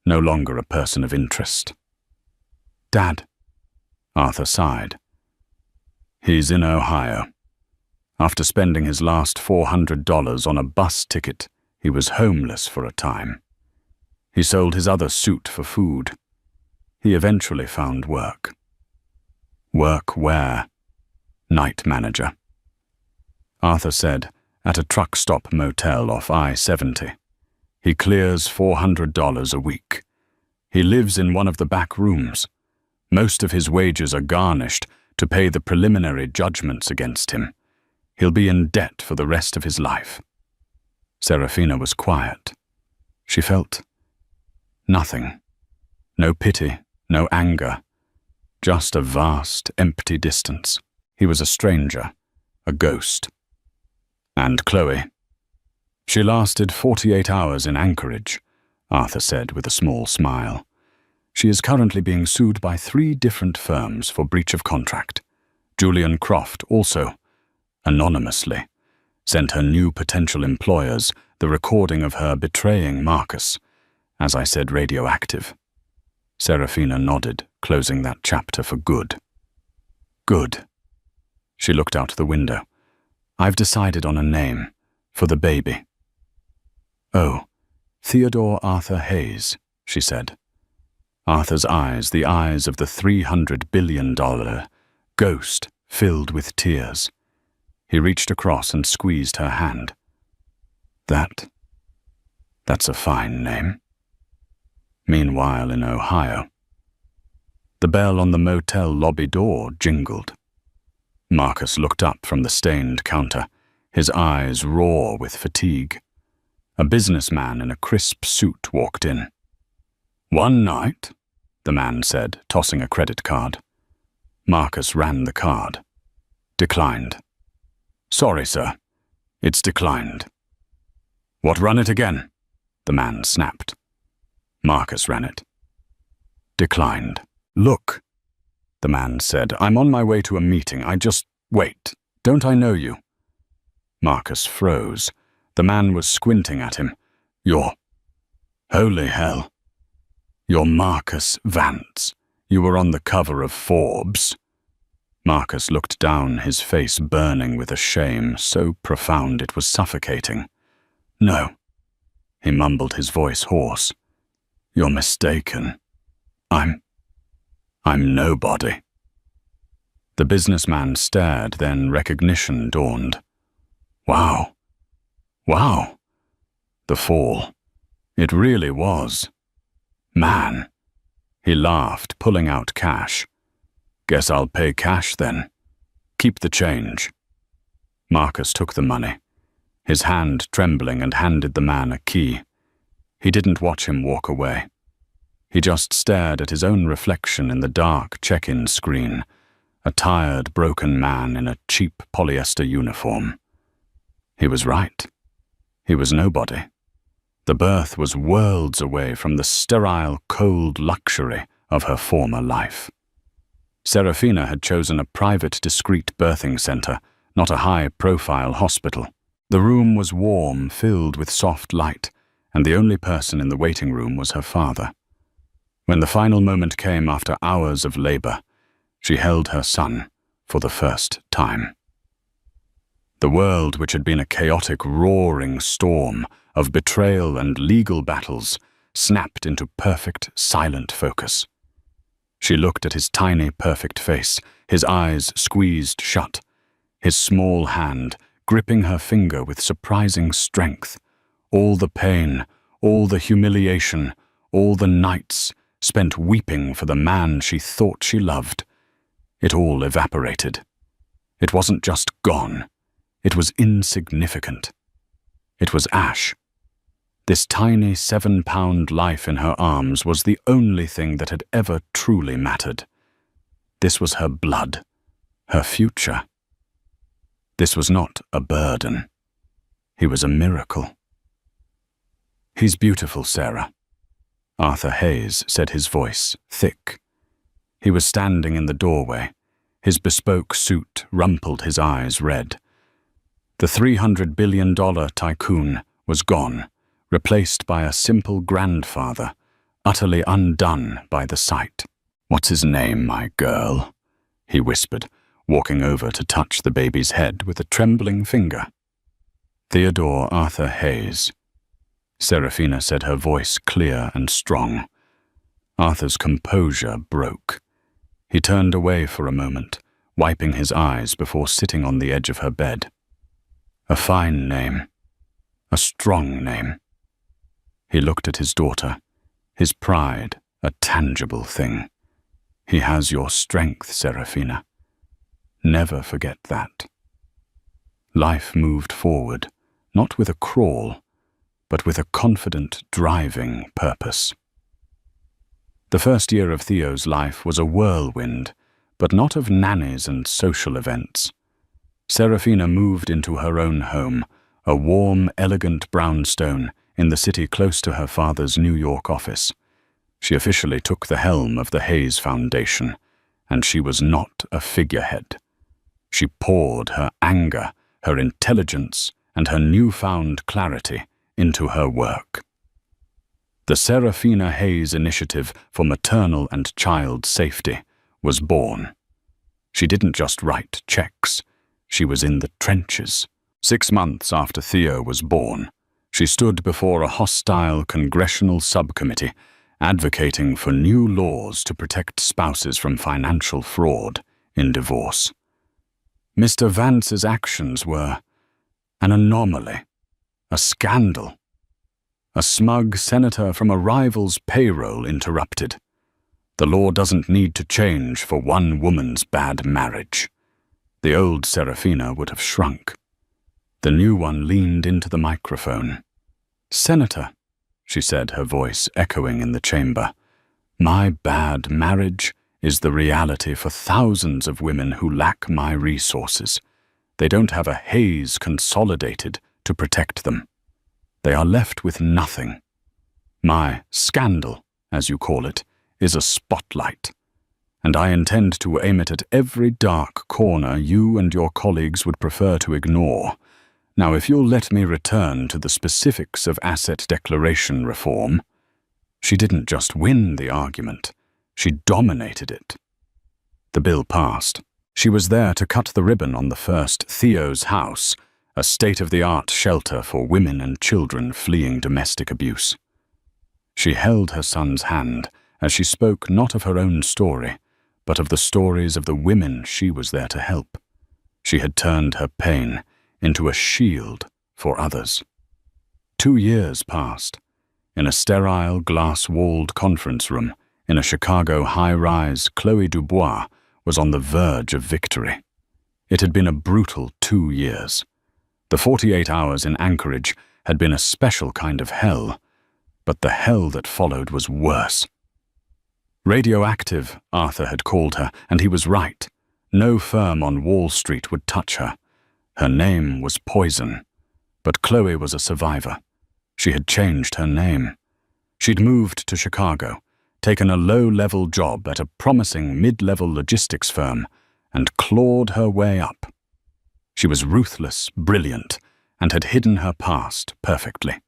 no longer a person of interest. Dad, Arthur sighed. He's in Ohio. After spending his last $400 on a bus ticket, he was homeless for a time. He sold his other suit for food. He eventually found work. Work where? Night manager. Arthur said, at a truck stop motel off I-70. He clears $400 a week. He lives in one of the back rooms. Most of his wages are garnished to pay the preliminary judgments against him. He'll be in debt for the rest of his life. Serafina was quiet. She felt nothing. No pity, no anger. Just a vast, empty distance. He was a stranger, a ghost. And Chloe? She lasted 48 hours in Anchorage, Arthur said with a small smile. She is currently being sued by 3 different firms for breach of contract. Julian Croft also, anonymously, sent her new potential employers the recording of her betraying Marcus, as I said, radioactive. Serafina nodded, closing that chapter for good. Good. She looked out the window. I've decided on a name for the baby. Oh, Theodore Arthur Hayes, she said. Arthur's eyes, the eyes of the $300 billion ghost, filled with tears. He reached across and squeezed her hand. That's a fine name. Meanwhile, in Ohio, the bell on the motel lobby door jingled. Marcus looked up from the stained counter, his eyes raw with fatigue. A businessman in a crisp suit walked in. "One night," the man said, tossing a credit card. Marcus ran the card. Declined. "Sorry, sir. It's declined." "What, run it again?" the man snapped. Marcus ran it. Declined. "Look," the man said, "I'm on my way to a meeting. Wait. Don't I know you?" Marcus froze. The man was squinting at him. Holy hell. You're Marcus Vance. You were on the cover of Forbes." Marcus looked down, his face burning with a shame so profound it was suffocating. "No," he mumbled, his voice hoarse. "You're mistaken. I'm nobody." The businessman stared, then recognition dawned. Wow. The fall. It really was. Man. He laughed, pulling out cash. "Guess I'll pay cash then. Keep the change." Marcus took the money, his hand trembling, and handed the man a key. He didn't watch him walk away. He just stared at his own reflection in the dark check-in screen, a tired, broken man in a cheap polyester uniform. He was right. He was nobody. The birth was worlds away from the sterile, cold luxury of her former life. Serafina had chosen a private, discreet birthing center, not a high-profile hospital. The room was warm, filled with soft light, and the only person in the waiting room was her father. When the final moment came after hours of labor, she held her son for the first time. The world, which had been a chaotic, roaring storm of betrayal and legal battles, snapped into perfect, silent focus. She looked at his tiny, perfect face, his eyes squeezed shut, his small hand gripping her finger with surprising strength. All the pain, all the humiliation, all the nights spent weeping for the man she thought she loved. It all evaporated. It wasn't just gone. It was insignificant. It was ash. This tiny 7-pound life in her arms was the only thing that had ever truly mattered. This was her blood, her future. This was not a burden. He was a miracle. "He's beautiful, Sarah," Arthur Hayes said, his voice thick. He was standing in the doorway. His bespoke suit rumpled his eyes red. The $300 billion tycoon was gone, replaced by a simple grandfather, utterly undone by the sight. "What's his name, my girl?" he whispered, walking over to touch the baby's head with a trembling finger. "Theodore Arthur Hayes," Serafina said, her voice clear and strong. Arthur's composure broke. He turned away for a moment, wiping his eyes before sitting on the edge of her bed. "A fine name. A strong name." He looked at his daughter, his pride a tangible thing. "He has your strength, Serafina. Never forget that." Life moved forward, not with a crawl, but with a confident, driving purpose. The first year of Theo's life was a whirlwind, but not of nannies and social events. Serafina moved into her own home, a warm, elegant brownstone in the city close to her father's New York office. She officially took the helm of the Hayes Foundation, and she was not a figurehead. She poured her anger, her intelligence, and her newfound clarity into her work. The Serafina Hayes Initiative for Maternal and Child Safety was born. She didn't just write checks. She was in the trenches. 6 months after Theo was born, she stood before a hostile congressional subcommittee advocating for new laws to protect spouses from financial fraud in divorce. Mr. Vance's actions were an anomaly, a scandal. A smug senator from a rival's payroll interrupted. "The law doesn't need to change for one woman's bad marriage." The old Serafina would have shrunk. The new one leaned into the microphone. "Senator," she said, her voice echoing in the chamber, "my bad marriage is the reality for thousands of women who lack my resources. They don't have a Hayes Consolidated to protect them. They are left with nothing. My scandal, as you call it, is a spotlight, and I intend to aim it at every dark corner you and your colleagues would prefer to ignore. Now, if you'll let me return to the specifics of asset declaration reform." She didn't just win the argument, she dominated it. The bill passed. She was there to cut the ribbon on the first Theo's House, a state-of-the-art shelter for women and children fleeing domestic abuse. She held her son's hand as she spoke not of her own story, but of the stories of the women she was there to help. She had turned her pain into a shield for others. 2 years passed. In a sterile, glass-walled conference room in a Chicago high-rise, Chloe Dubois was on the verge of victory. It had been a brutal 2 years. The 48 hours in Anchorage had been a special kind of hell, but the hell that followed was worse. Radioactive, Arthur had called her, and he was right. No firm on Wall Street would touch her. Her name was poison, but Chloe was a survivor. She had changed her name. She'd moved to Chicago, taken a low-level job at a promising mid-level logistics firm, and clawed her way up. She was ruthless, brilliant, and had hidden her past perfectly.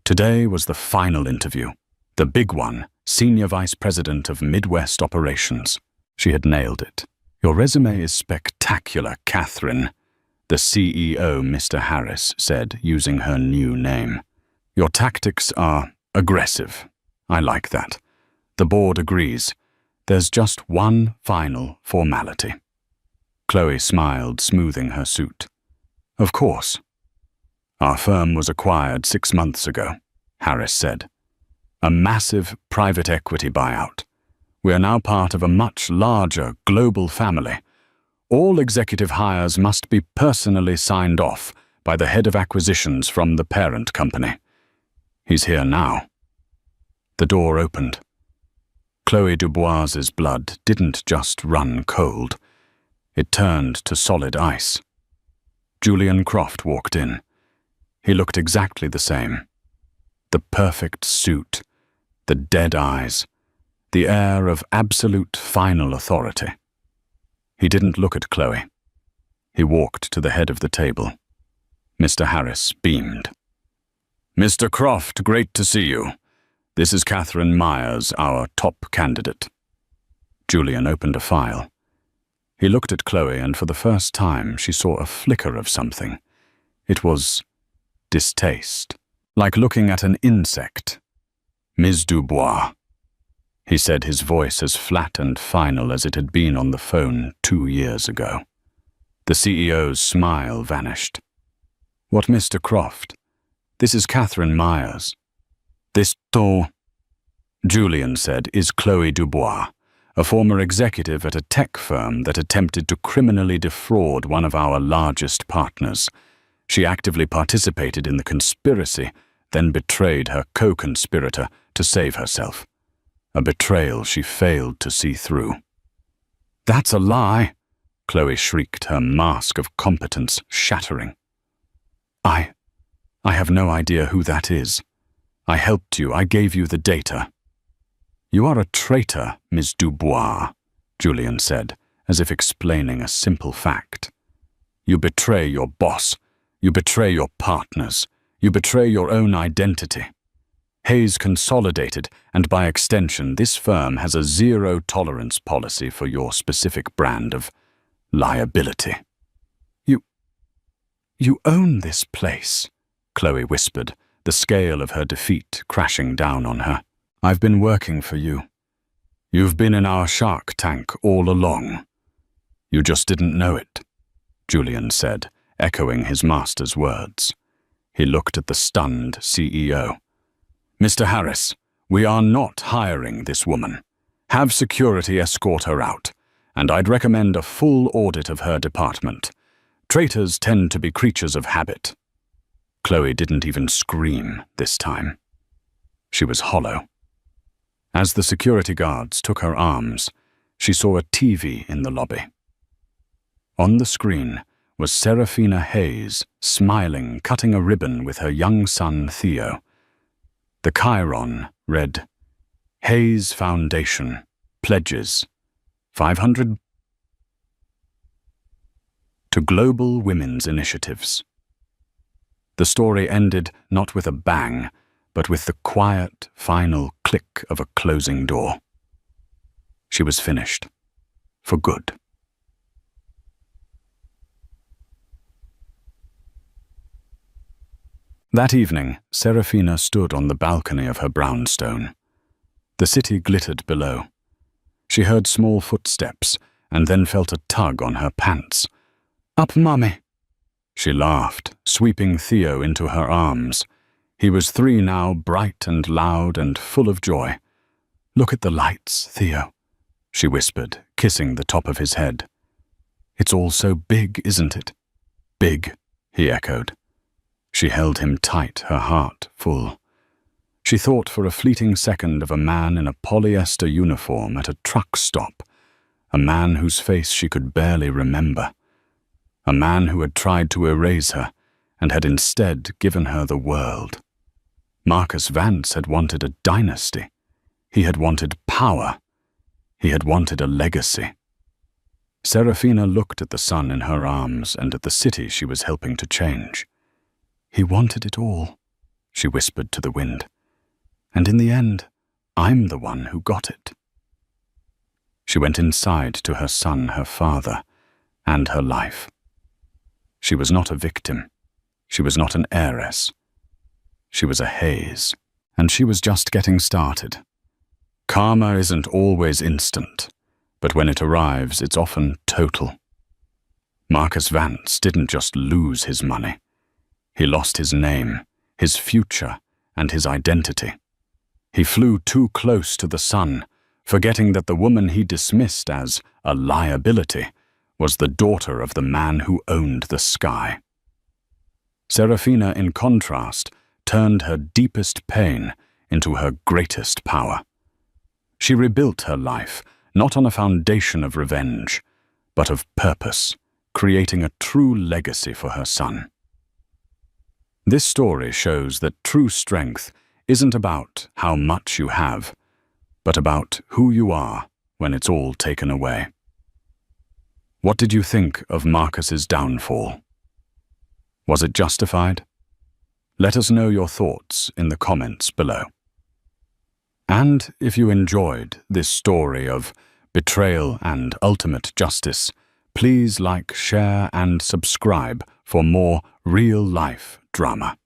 Today was the final interview, the big one, Senior Vice President of Midwest Operations. She had nailed it. "Your resume is spectacular, Catherine," the CEO, Mr. Harris, said, using her new name. "Your tactics are aggressive. I like that. The board agrees. There's just one final formality." Chloe smiled, smoothing her suit. "Of course." "Our firm was acquired 6 months ago," Harris said. "A massive private equity buyout. We are now part of a much larger global family. All executive hires must be personally signed off by the head of acquisitions from the parent company. He's here now. The door opened. Chloe Dubois's blood didn't just run cold. It turned to solid ice. Julian Croft walked in. He looked exactly the same. The perfect suit, the dead eyes, the air of absolute final authority. He didn't look at Chloe. He walked to the head of the table. Mr. Harris beamed. "Mr. Croft, great to see you. This is Catherine Myers, our top candidate." Julian opened a file. He looked at Chloe, and for the first time she saw a flicker of something. It was distaste, like looking at an insect. "Ms. Dubois," he said, his voice as flat and final as it had been on the phone 2 years ago. The CEO's smile vanished. "What, Mr. Croft? This is Catherine Myers. This, Julian said, is Chloe Dubois, a former executive at a tech firm that attempted to criminally defraud one of our largest partners. She actively participated in the conspiracy, then betrayed her co-conspirator to save herself. A betrayal she failed to see through." "That's a lie," Chloe shrieked, her mask of competence shattering. I have no idea who that is. I helped you. I gave you the data." "You are a traitor, Ms. Dubois," Julian said, as if explaining a simple fact. "You betray your boss. You betray your partners. You betray your own identity. Hayes Consolidated, and by extension, this firm has a zero-tolerance policy for your specific brand of liability." You own this place," Chloe whispered, the scale of her defeat crashing down on her. "I've been working for you. You've been in our shark tank all along. You just didn't know it," Julian said, echoing his master's words. He looked at the stunned CEO. "Mr. Harris, we are not hiring this woman. Have security escort her out, and I'd recommend a full audit of her department. Traitors tend to be creatures of habit." Chloe didn't even scream this time. She was hollow. As the security guards took her arms, she saw a TV in the lobby. On the screen was Serafina Hayes, smiling, cutting a ribbon with her young son Theo. The chyron read, "Hayes Foundation pledges 500 to global women's initiatives." The story ended not with a bang, but with the quiet, final click of a closing door. She was finished. For good. That evening, Serafina stood on the balcony of her brownstone. The city glittered below. She heard small footsteps and then felt a tug on her pants. "Up, Mummy!" She laughed, sweeping Theo into her arms. He was 3 now, bright and loud and full of joy. "Look at the lights, Theo," she whispered, kissing the top of his head. "It's all so big, isn't it?" "Big," he echoed. She held him tight, her heart full. She thought for a fleeting second of a man in a polyester uniform at a truck stop, a man whose face she could barely remember, a man who had tried to erase her and had instead given her the world. Marcus Vance had wanted a dynasty. He had wanted power. He had wanted a legacy. Serafina looked at the son in her arms and at the city she was helping to change. "He wanted it all," she whispered to the wind. "And in the end, I'm the one who got it." She went inside to her son, her father, and her life. She was not a victim. She was not an heiress. She was a Hayes, and she was just getting started. Karma isn't always instant, but when it arrives, it's often total. Marcus Vance didn't just lose his money. He lost his name, his future, and his identity. He flew too close to the sun, forgetting that the woman he dismissed as a liability was the daughter of the man who owned the sky. Serafina, in contrast, turned her deepest pain into her greatest power. She rebuilt her life, not on a foundation of revenge, but of purpose, creating a true legacy for her son. This story shows that true strength isn't about how much you have, but about who you are when it's all taken away. What did you think of Marcus's downfall? Was it justified? Let us know your thoughts in the comments below. And if you enjoyed this story of betrayal and ultimate justice, please like, share, and subscribe for more real-life drama.